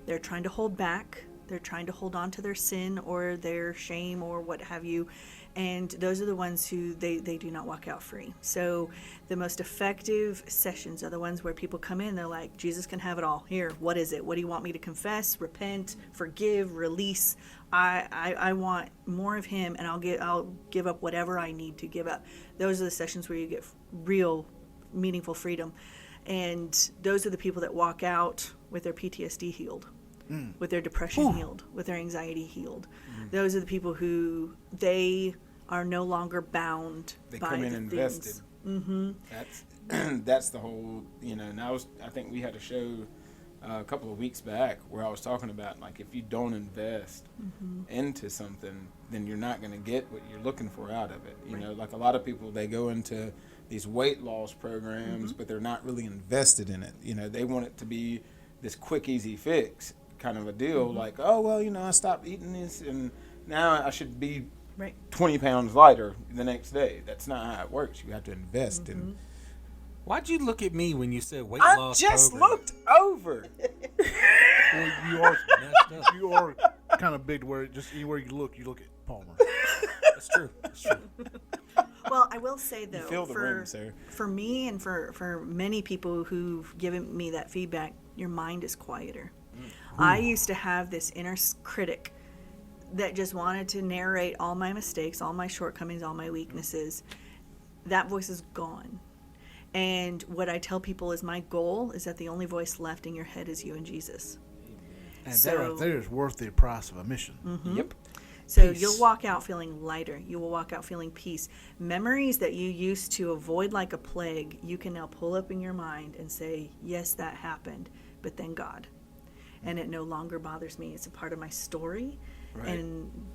They're trying to hold back. They're trying to hold on to their sin or their shame or what have you. And those are the ones who they do not walk out free. So the most effective sessions are the ones where people come in, they're like, Jesus can have it all. Here, what is it? What do you want me to confess, repent, forgive, release? I want more of him, and I'll give up whatever I need to give up. Those are the sessions where you get real, meaningful freedom. And those are the people that walk out with their PTSD healed, with their depression healed, with their anxiety healed. Those are the people who they are no longer bound They by come in the invested. things. That's the whole, you know. And I think we had a show a couple of weeks back where I was talking about, like, if you don't invest into something, then you're not going to get what you're looking for out of it. You know, like a lot of people, they go into these weight loss programs, but they're not really invested in it. You know, they want it to be this quick, easy fix kind of a deal. Like, oh, well, you know, I stopped eating this and now I should be 20 pounds lighter the next day. That's not how it works. You have to invest in. Why'd you look at me when you said weight loss I just program? looked over. Well, you are kind of big where just anywhere you look at Palmer. That's true. That's true. Well, I will say, though, feel the ring, sir. For me and for many people who've given me that feedback, your mind is quieter. I used to have this inner critic that just wanted to narrate all my mistakes, all my shortcomings, all my weaknesses. that voice is gone. And what I tell people is my goal is that the only voice left in your head is you and Jesus. And that right there is worth the price of admission. Mm-hmm. Yep. So Peace. you'll walk out feeling lighter. You will walk out feeling peace. Memories that you used to avoid like a plague, you can now pull up in your mind and say, yes, that happened, but then God. And it no longer bothers me. It's a part of my story. Right.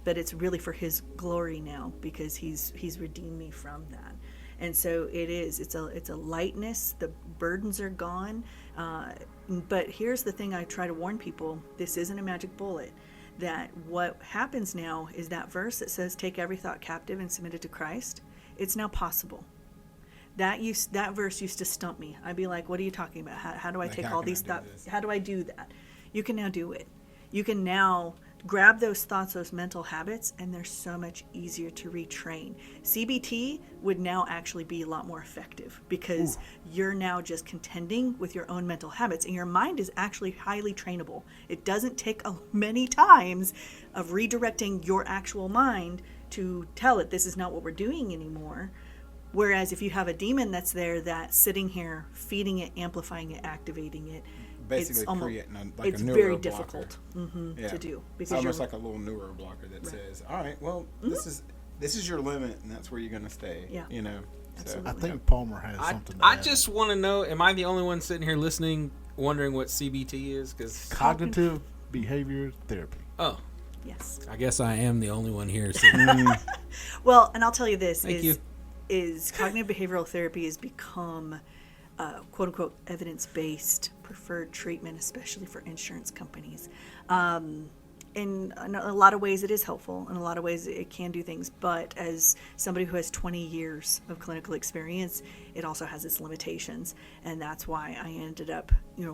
But it's really for his glory now, because he's redeemed me from that. And so it's a lightness. The burdens are gone. But here's the thing I try to warn people. This isn't a magic bullet. That what happens now is that verse that says, take every thought captive and submit it to Christ. It's now possible. That verse used to stump me. I'd be like, what are you talking about? How do I take all these thoughts? How do I do that? You can now do it. You can now grab those thoughts, those mental habits, and they're so much easier to retrain. CBT would now actually be a lot more effective, because you're now just contending with your own mental habits, and your mind is actually highly trainable. It doesn't take many times of redirecting your actual mind to tell it this is not what we're doing anymore. Whereas if you have a demon that's there, that's sitting here feeding it, amplifying it, activating it, Basically it's creating it's a neuro very blocker. difficult to do, It's because almost like a little neuro blocker that says, all right, well, this is your limit, and that's where you're going to stay. Yeah. You know. Absolutely. I think Palmer has something to I add. just want to know, am I the only one sitting here listening wondering what CBT is? Because Cognitive behavior therapy. Oh, yes. I guess I am the only one here. So. Well, and I'll tell you this, Thank you. is cognitive behavioral therapy has become quote unquote evidence-based preferred treatment, especially for insurance companies. In a lot of ways it is helpful. In a lot of ways it can do things, but as somebody who has 20 years of clinical experience, it also has its limitations, and that's why I ended up,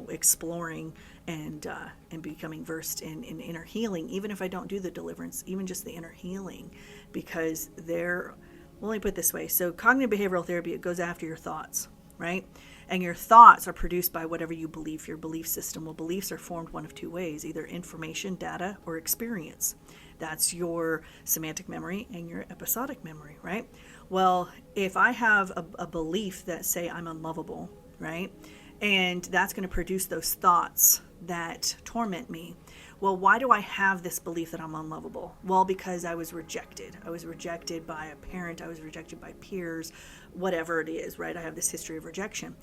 exploring and becoming versed in inner healing, even if I don't do the deliverance, even just the inner healing, because well, let me put it this way. So cognitive behavioral therapy, it goes after your thoughts, right? And your thoughts are produced by whatever you believe, your belief system. Well, beliefs are formed one of two ways, either information, data, or experience. That's your semantic memory and your episodic memory, right? Well, if I have a belief that, say, I'm unlovable, right? And that's going to produce those thoughts that torment me. Well, why do I have this belief that I'm unlovable? Well, because I was rejected. I was rejected by a parent. I was rejected by peers, whatever it is, right? I have this history of rejection.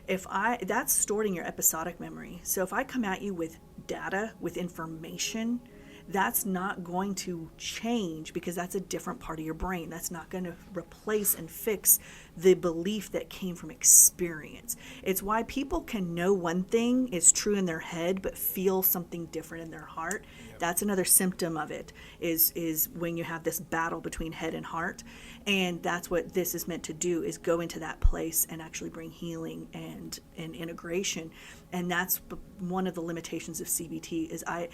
That's stored in your episodic memory. So if I come at you with data, with information, that's not going to change, because that's a different part of your brain. That's not going to replace and fix the belief that came from experience. It's why people can know one thing is true in their head but feel something different in their heart. Yep. That's another symptom of it, is when you have this battle between head and heart. And that's what this is meant to do, is go into that place and actually bring healing and integration. And that's one of the limitations of CBT. Is I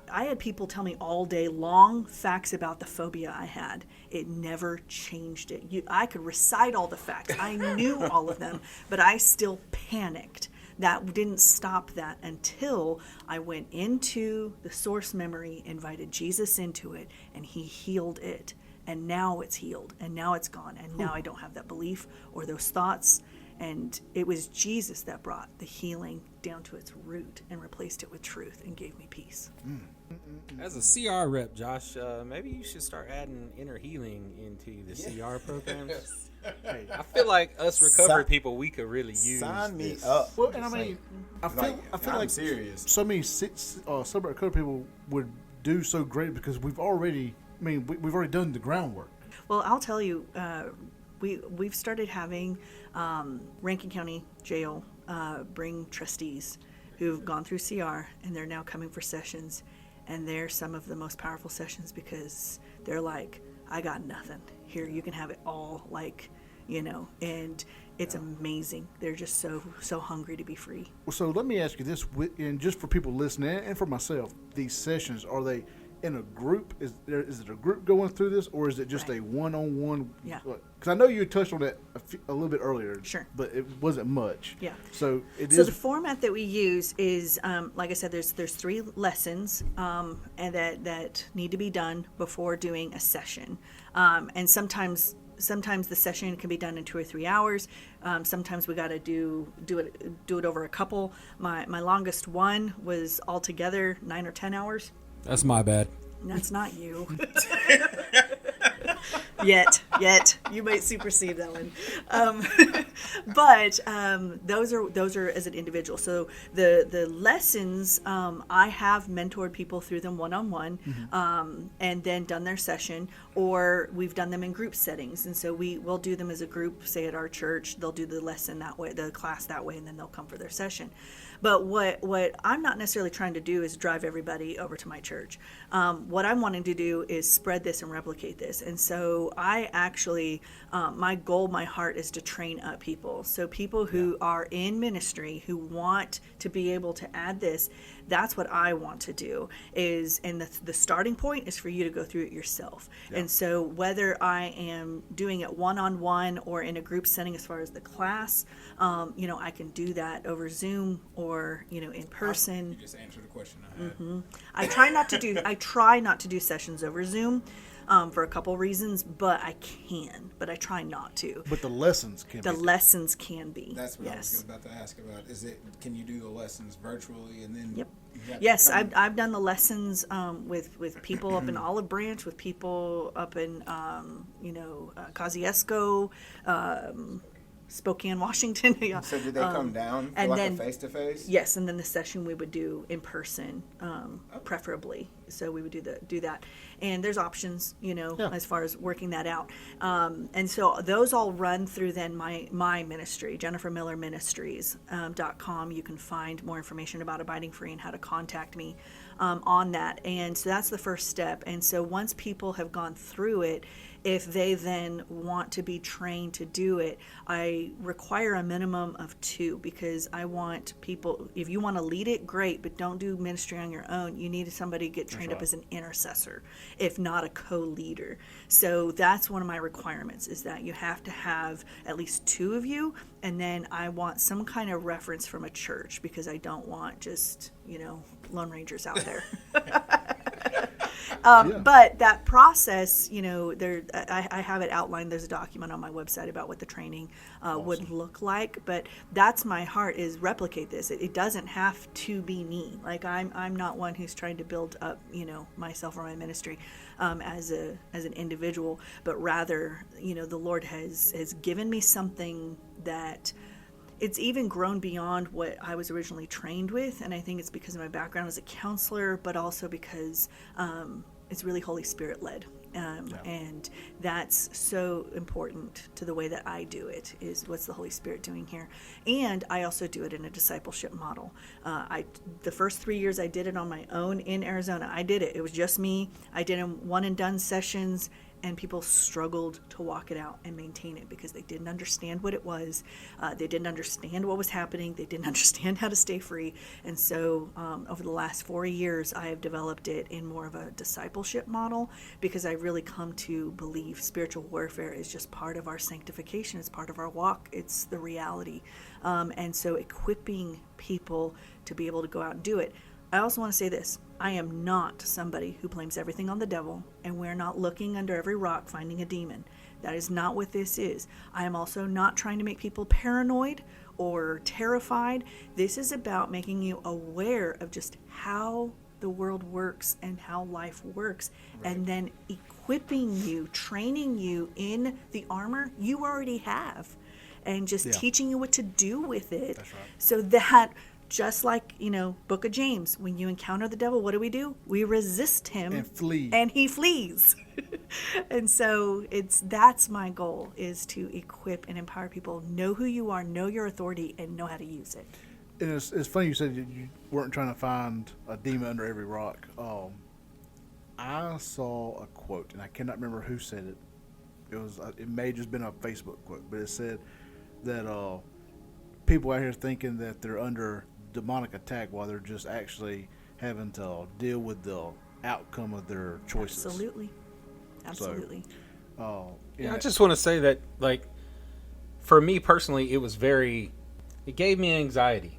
had people tell me all day long facts about the phobia I had. It never changed it. I could recite all the facts. I knew all of them, but I still panicked. That didn't stop that until I went into the source memory, invited Jesus into it, and he healed it. And now it's healed, and now it's gone, and now I don't have that belief or those thoughts. And it was Jesus that brought the healing down to its root and replaced it with truth and gave me peace. As a CR rep, Josh, maybe you should start adding inner healing into the CR programs. Hey, I feel like us recovery people, we could really use. Sign me this. up. Well, and I mean, I feel I'm like serious. so many sober recovery people would do so great, because we've already done the groundwork. Well, I'll tell you, we've started having Rankin County Jail bring trustees who've gone through CR, and they're now coming for sessions, and they're some of the most powerful sessions, because they're like, I got nothing. Here, you can have it all, and it's amazing. They're just so hungry to be free. Well, so let me ask you this, and just for people listening and for myself, these sessions, are they in a group? Is it a group going through this, or is it just a one-on-one? Yeah. Because I know you touched on that a little bit earlier. Sure. But it wasn't much. Yeah. So the format that we use is, like I said, there's 3 lessons, and that need to be done before doing a session. And sometimes sometimes the session can be done in 2 or 3 hours. Sometimes we got to do it over a couple. My longest one was altogether 9 or 10 hours. That's my bad. That's not you. Yet you might supersede that one, but those are as an individual. So the lessons, I have mentored people through them one-on-one, and then done their session, or we've done them in group settings, and so we'll do them as a group. Say at our church, they'll do the lesson that way, the class that way, and then they'll come for their session. But what I'm not necessarily trying to do is drive everybody over to my church. What I'm wanting to do is spread this and replicate this. And so I actually, my goal, my heart is to train up people. So people who are in ministry, who want to be able to add this, that's what I want to do is, and the starting point is for you to go through it yourself. Yeah. And so whether I am doing it one-on-one or in a group setting as far as the class, I can do that over Zoom or, in person. You just answered the question I had. Mm-hmm. I try not to do sessions over Zoom. For a couple reasons, but I try not to. But the lessons can be. That's what I was about to ask about. Can you do the lessons virtually and then? Yep. Yes, I've done the lessons with people up in Olive Branch, with people up in Kosciuszko, Spokane, Washington. So did they come down for a face-to-face? Yes, and then the session we would do in person, preferably. So we would do that. And there's options, as far as working that out. And so those all run through then my ministry, Jennifer Miller Ministries.com. You can find more information about Abiding Free and how to contact me on that. And so that's the first step. And so once people have gone through it, if they then want to be trained to do it, I require a minimum of 2, because I want people, if you want to lead it, great, but don't do ministry on your own. You need somebody to get trained up as an intercessor, if not a co-leader. So that's one of my requirements, is that you have to have at least 2 of you, and then I want some kind of reference from a church, because I don't want just, Lone Rangers out there. But that process, I have it outlined. There's a document on my website about what the training would look like. But that's my heart, is replicate this. It doesn't have to be me. Like I'm not one who's trying to build up, myself or my ministry as an individual, but rather, the Lord has given me something that it's even grown beyond what I was originally trained with. And I think it's because of my background as a counselor, but also because it's really Holy Spirit led. And that's so important to the way that I do it, is what's the Holy Spirit doing here. And I also do it in a discipleship model. The first 3 years I did it on my own in Arizona. I did it. It was just me. I did them one and done sessions, and people struggled to walk it out and maintain it because they didn't understand what it was. They didn't understand what was happening. They didn't understand how to stay free. And so over the last 4 years, I have developed it in more of a discipleship model, because I really come to believe spiritual warfare is just part of our sanctification. It's part of our walk. It's the reality. And so equipping people to be able to go out and do it. I also want to say this. I am not somebody who blames everything on the devil, and we're not looking under every rock finding a demon. That is not what this is. I am also not trying to make people paranoid or terrified. This is about making you aware of just how the world works and how life works, and then equipping you, training you in the armor you already have, and just teaching you what to do with it. That's right. So that, just like, Book of James, when you encounter the devil, what do? We resist him and flee, and he flees. And so that's my goal, is to equip and empower people. Know who you are, know your authority, and know how to use it. And it's funny you said you weren't trying to find a demon under every rock. I saw a quote, and I cannot remember who said it. It may have just been a Facebook quote, but it said that people out here thinking that they're under demonic attack while they're just actually having to deal with the outcome of their choices. Absolutely. So, I just want to say that, like, for me personally, it gave me anxiety.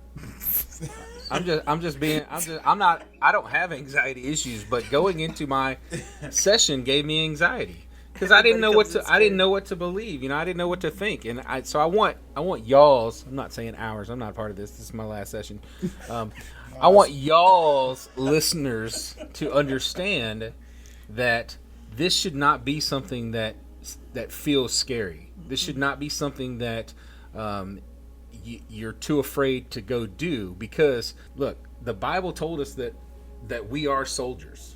I don't have anxiety issues, but going into my session gave me anxiety. because I didn't know what to believe. I didn't know what to think, and I want y'all's. I'm not saying ours. I'm not a part of this. This is my last session. I want y'all's listeners to understand that this should not be something that feels scary. This should not be something that you're too afraid to go do, because look, the Bible told us that we are soldiers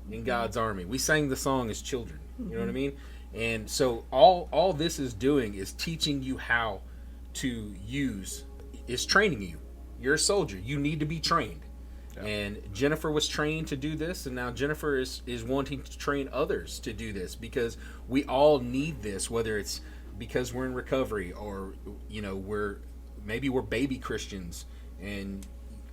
in God's army. We sang the song as children. You know what I mean? And so all this is doing is teaching you how to use, is training you. You're a soldier. You need to be trained. Yeah. And Jennifer was trained to do this, and now Jennifer is wanting to train others to do this, because we all need this, whether it's because we're in recovery, or we're baby Christians and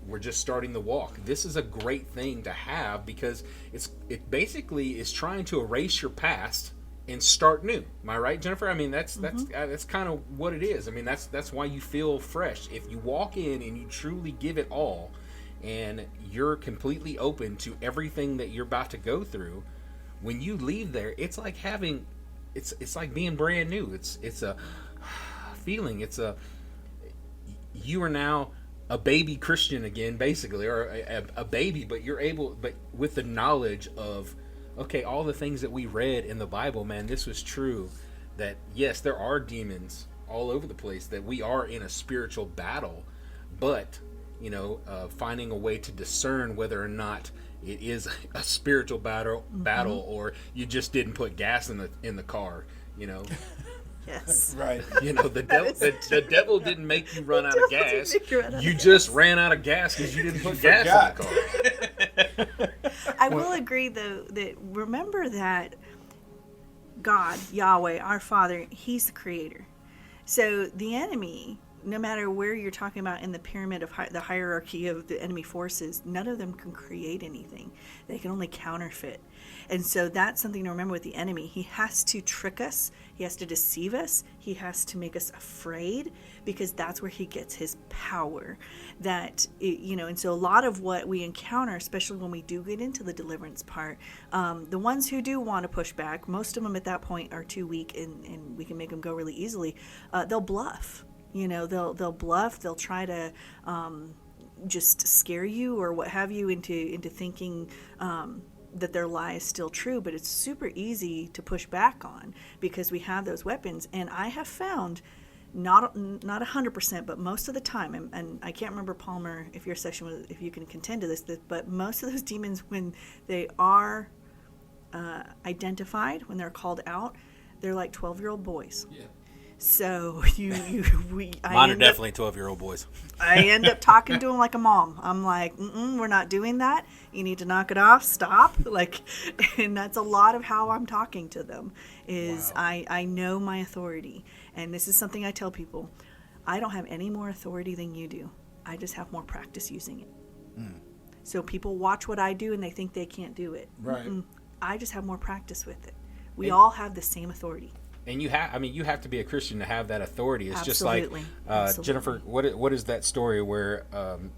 we're just starting the walk. This is a great thing to have, because it basically is trying to erase your past and start new. Am I right, Jennifer? I mean, that's kind of what it is. I mean, that's why you feel fresh. If you walk in and you truly give it all, and you're completely open to everything that you're about to go through, when you leave there, it's like it's like being brand new. It's a feeling. You are now a baby Christian again, basically, or a baby, but but with the knowledge of, okay, all the things that we read in the Bible, man, this was true, that yes, there are demons all over the place, that we are in a spiritual battle, but finding a way to discern whether or not it is a spiritual battle, or you just didn't put gas in the car, Yes. Right. The devil didn't make you run out of gas. You just ran out of gas because you didn't put gas in the car. I will agree, though, that remember that God, Yahweh, our Father, He's the creator. So the enemy, no matter where you're talking about in the pyramid of the hierarchy of the enemy forces, none of them can create anything. They can only counterfeit. And so that's something to remember with the enemy. He has to trick us. He has to deceive us. He has to make us afraid, because that's where he gets his power. And so a lot of what we encounter, especially when we do get into the deliverance part, the ones who do want to push back, most of them at that point are too weak, and we can make them go really easily. They'll bluff. They'll bluff. They'll try to just scare you or what have you into thinking that their lie is still true. But it's super easy to push back on, because we have those weapons. And I have found, not 100%, but most of the time, and I can't remember, Palmer, if your session was, if you can contend to this, but most of those demons, when they are identified, when they're called out, they're like 12-year-old boys. Yeah. So mine are definitely 12-year-old boys. I end up talking to them like a mom. I'm like, we're not doing that. You need to knock it off. Stop. And that's a lot of how I'm talking to them. Is wow. I know my authority, and this is something I tell people. I don't have any more authority than you do. I just have more practice using it. So people watch what I do and they think they can't do it. Right. I just have more practice with it. We all have the same authority. And you have to be a Christian to have that authority. It's Absolutely. Just like Jennifer. What is that story where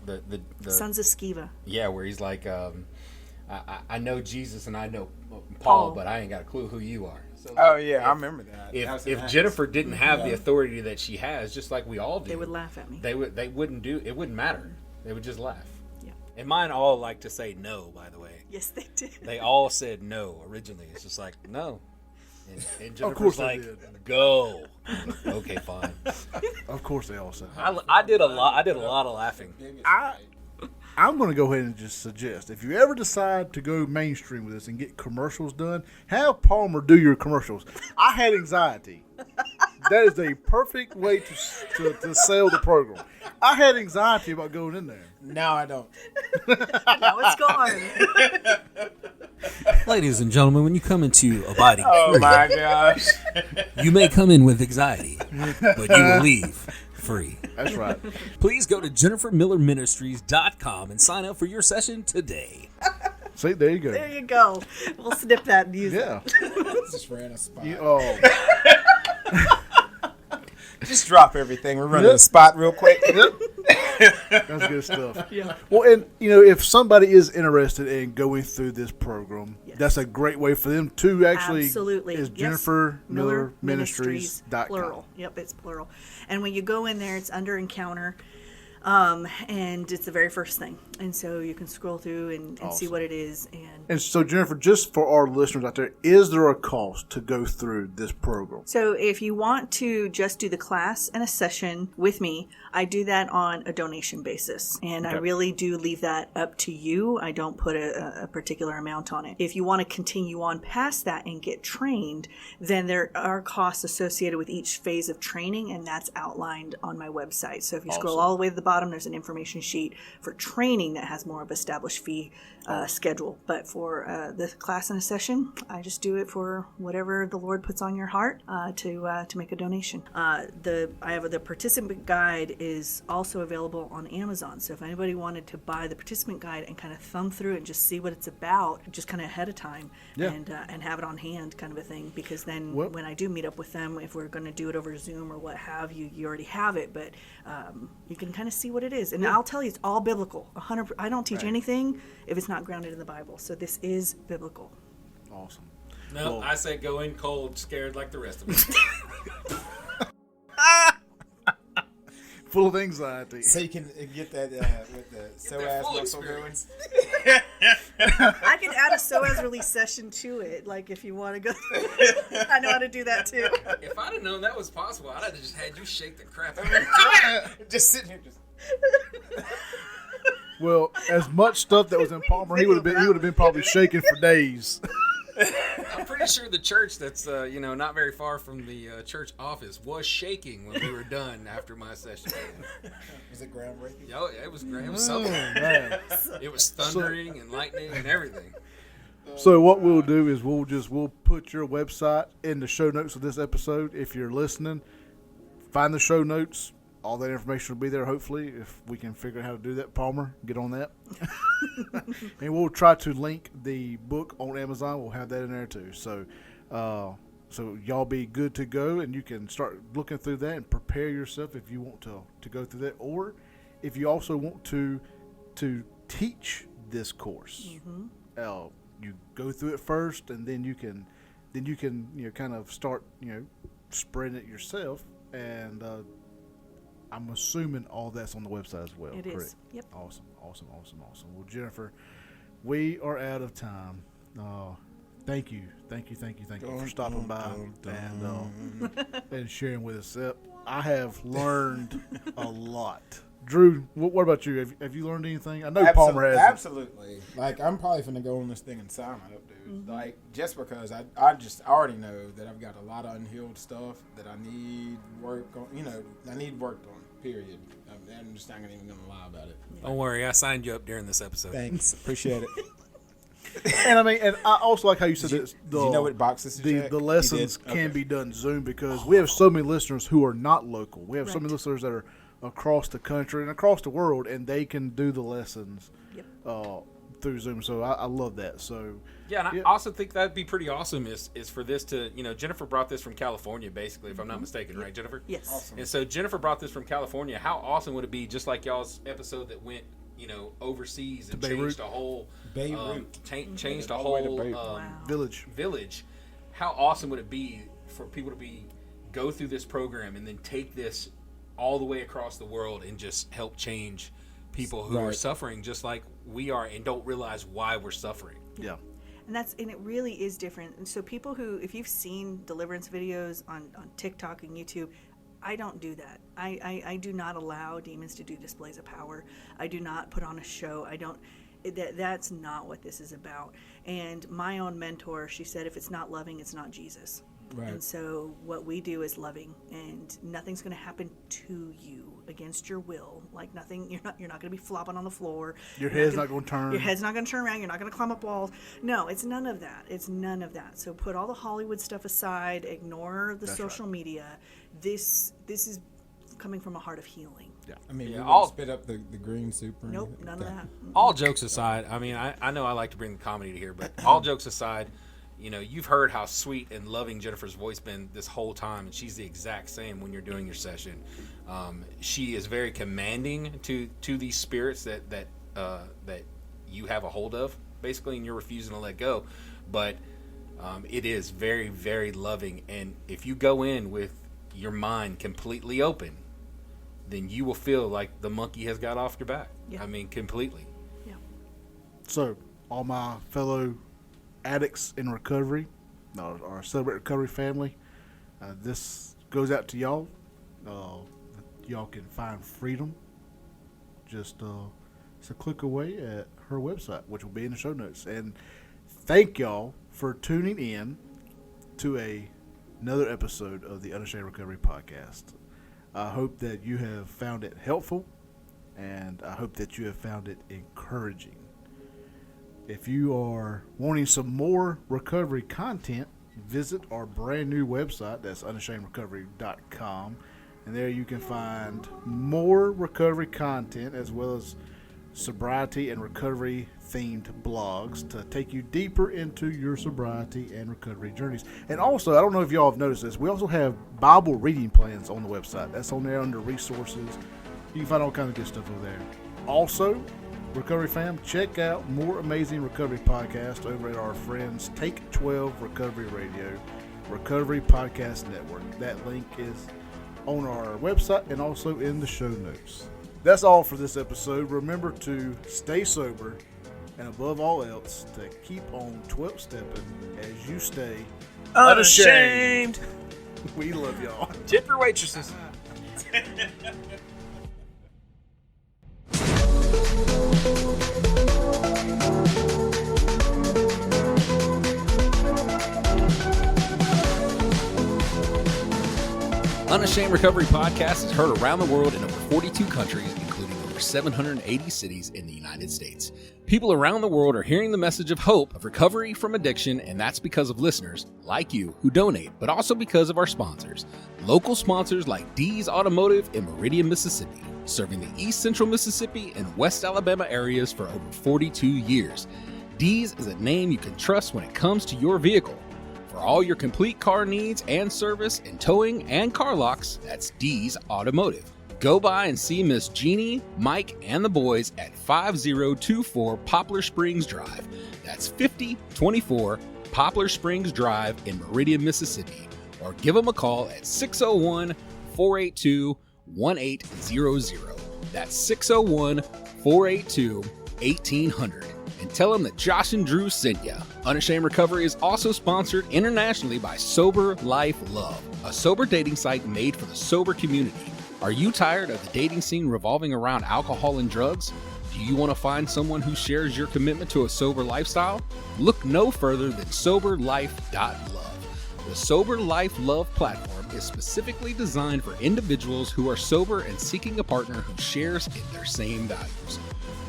the Sons of Sceva? Yeah, where he's like, I know Jesus and I know Paul, but I ain't got a clue who you are. So, I remember that. If Jennifer didn't have the authority that she has, just like we all do, they would laugh at me. They wouldn't do it. Wouldn't matter. They would just laugh. Yeah. And mine all like to say no. By the way. Yes, they did. They all said no originally. It's just like no. And Jennifer's like, go. Okay, fine. Of course they all said. I did a lot of laughing. I'm going to go ahead and just suggest, if you ever decide to go mainstream with this and get commercials done, have Palmer do your commercials. I had anxiety. That is a perfect way to sell the program. I had anxiety about going in there. Now I don't. Now it's gone. Ladies and gentlemen, when you come into abiding oh my gosh, you may come in with anxiety, but you will leave free. That's right. Please go to JenniferMillerMinistries.com and sign up for your session today. See, there you go. There you go. We'll snip that and use it. Just ran a spot. Oh. Just drop everything. We're running a spot real quick. Yep. That's good stuff. Yeah. Well, and if somebody is interested in going through this program, that's a great way for them to actually. Absolutely. Is Jennifer Miller Ministries.com. Plural. Yep, it's plural. And when you go in there, it's under Encounter. And it's the very first thing. And so you can scroll through and see what it is. And so, Jennifer, just for our listeners out there, is there a cost to go through this program? So if you want to just do the class and a session with me, I do that on a donation basis. And I really do leave that up to you. I don't put a particular amount on it. If you want to continue on past that and get trained, then there are costs associated with each phase of training, and that's outlined on my website. So if you scroll all the way to the bottom, there's an information sheet for training that has more of a established fee schedule. But for the class and a session, I just do it for whatever the Lord puts on your heart to make a donation. The participant guide is also available on Amazon. So if anybody wanted to buy the participant guide and kind of thumb through it and just see what it's about, just kind of ahead of time and have it on hand, kind of a thing, because then when I do meet up with them, if we're going to do it over Zoom or what have you, you already have it, but you can kind of see what it is. And I'll tell you, it's all biblical. 100%. I don't teach anything if it's not grounded in the Bible. So this is biblical. Awesome. No, I say go in cold, scared like the rest of us. Full of anxiety. So you can get that with the psoas muscle going. I can add a psoas release session to it, like if you want to go. I know how to do that too. If I'd have known that was possible, I'd have just had you shake the crap out of me. Just sitting here, just. Well, as much stuff that was in Palmer, he would have been probably shaking for days. I'm pretty sure the church that's not very far from the church office was shaking when we were done after my session. Was it groundbreaking? Oh, it was great. It was something. Man. It was thundering and lightning and everything. So what we'll do is we'll put your website in the show notes of this episode. If you're listening, find the show notes. All that information will be there, hopefully, if we can figure out how to do that. Palmer, get on that. And we'll try to link the book on Amazon. We'll have that in there, too. So y'all be good to go, and you can start looking through that and prepare yourself if you want to go through that. Or if you also want to teach this course, you go through it first, and then you can kind of start spreading it yourself. And I'm assuming all that's on the website as well. It is. Yep. Awesome. Well, Jennifer, we are out of time. Thank you for stopping by and sharing with us. I have learned a lot. Drew, what about you? Have you learned anything? I know Palmer has. Absolutely. Like, I'm probably going to go on this thing and sign it up, dude. Mm-hmm. Like, just because I already know that I've got a lot of unhealed stuff that I need work on. I need worked on, period. I'm just not even going to lie about it. Don't worry. I signed you up during this episode. Thanks. Appreciate it. And I also like how you said that. Do you know what boxes the lessons can be done Zoom, because we have so many listeners who are not local. We have so many listeners that are across the country and across the world, and they can do the lessons through Zoom. So I love that. So I also think that'd be pretty awesome is for this to, Jennifer brought this from California, basically, if I'm not mistaken, right, Jennifer? Yes. Awesome. And so Jennifer brought this from California. How awesome would it be, just like y'all's episode that went overseas and changed a whole changed a whole village. How awesome would it be for people to go through this program and then take this all the way across the world and just help change people who are suffering just like we are and don't realize why we're suffering. Yeah. And it really is different. And so people who, if you've seen deliverance videos on TikTok and YouTube, I don't do that. I do not allow demons to do displays of power. I do not put on a show. That's not what this is about. And my own mentor, she said, if it's not loving, it's not Jesus. Right. And so what we do is loving, and nothing's going to happen to you against your will. Like nothing, you're not going to be flopping on the floor. Your head's not going to turn. Your head's not going to turn around. You're not going to climb up walls. No, it's none of that. It's none of that. So put all the Hollywood stuff aside. Ignore the social media. This is coming from a heart of healing. Yeah. I mean, I'll spit up the green soup. Nope, none of that. All jokes aside, I mean, I know I like to bring the comedy to here, but all jokes aside, you've heard how sweet and loving Jennifer's voice been this whole time, and she's the exact same when you're doing your session. She is very commanding to these spirits that you have a hold of, basically, and you're refusing to let go. But it is very, very loving, and if you go in with your mind completely open, then you will feel like the monkey has got off your back. Yeah. I mean, completely. Yeah. So, all my fellow addicts in recovery, our Celebrate Recovery family, this goes out to y'all. Y'all can find freedom just it's a click away at her website, which will be in the show notes. And thank y'all for tuning in to another episode of the Unashamed Recovery Podcast. I hope that you have found it helpful, and I hope that you have found it encouraging. If you are wanting some more recovery content, visit our brand new website. That's unashamedrecovery.com. And there you can find more recovery content as well as sobriety and recovery themed blogs to take you deeper into your sobriety and recovery journeys. And also, I don't know if y'all have noticed this, we also have Bible reading plans on the website. That's on there under resources. You can find all kinds of good stuff over there. Also, Recovery fam, check out more amazing recovery podcasts over at our friends Take 12 Recovery Radio, Recovery Podcast Network. That link is on our website and also in the show notes. That's all for this episode. Remember to stay sober and above all else to keep on 12-stepping as you stay unashamed. We love y'all. Tip your waitresses. Unashamed Recovery Podcast is heard around the world in over 42 countries, including over 780 cities in the United States. People around the world are hearing the message of hope of recovery from addiction, and that's because of listeners like you who donate, but also because of our sponsors. Local sponsors like D's Automotive in Meridian, Mississippi, serving the East Central Mississippi and West Alabama areas for over 42 years. D's is a name you can trust when it comes to your vehicle. For all your complete car needs and service and towing and car locks, that's D's Automotive. Go by and see Miss Jeannie, Mike, and the boys at 5024 Poplar Springs Drive. That's 5024 Poplar Springs Drive in Meridian, Mississippi. Or give them a call at 601-482-1800. That's 601-482-1800. And tell them that Josh and Drew sent ya. Unashamed Recovery is also sponsored internationally by Sober Life Love, a sober dating site made for the sober community. Are you tired of the dating scene revolving around alcohol and drugs? Do you want to find someone who shares your commitment to a sober lifestyle? Look no further than SoberLife.love. The Sober Life Love platform is specifically designed for individuals who are sober and seeking a partner who shares in their same values.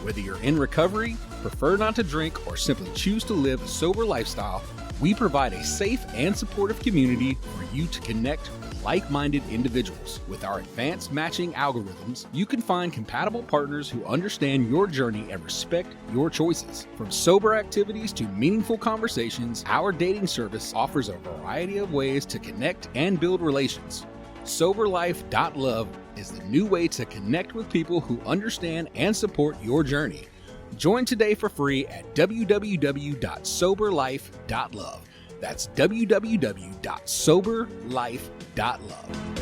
Whether you're in recovery, prefer not to drink, or simply choose to live a sober lifestyle, we provide a safe and supportive community for you to connect with like-minded individuals. With our advanced matching algorithms, you can find compatible partners who understand your journey and respect your choices. From sober activities to meaningful conversations, our dating service offers a variety of ways to connect and build relations. SoberLife.love is the new way to connect with people who understand and support your journey. Join today for free at www.soberlife.love. That's www.soberlife.love.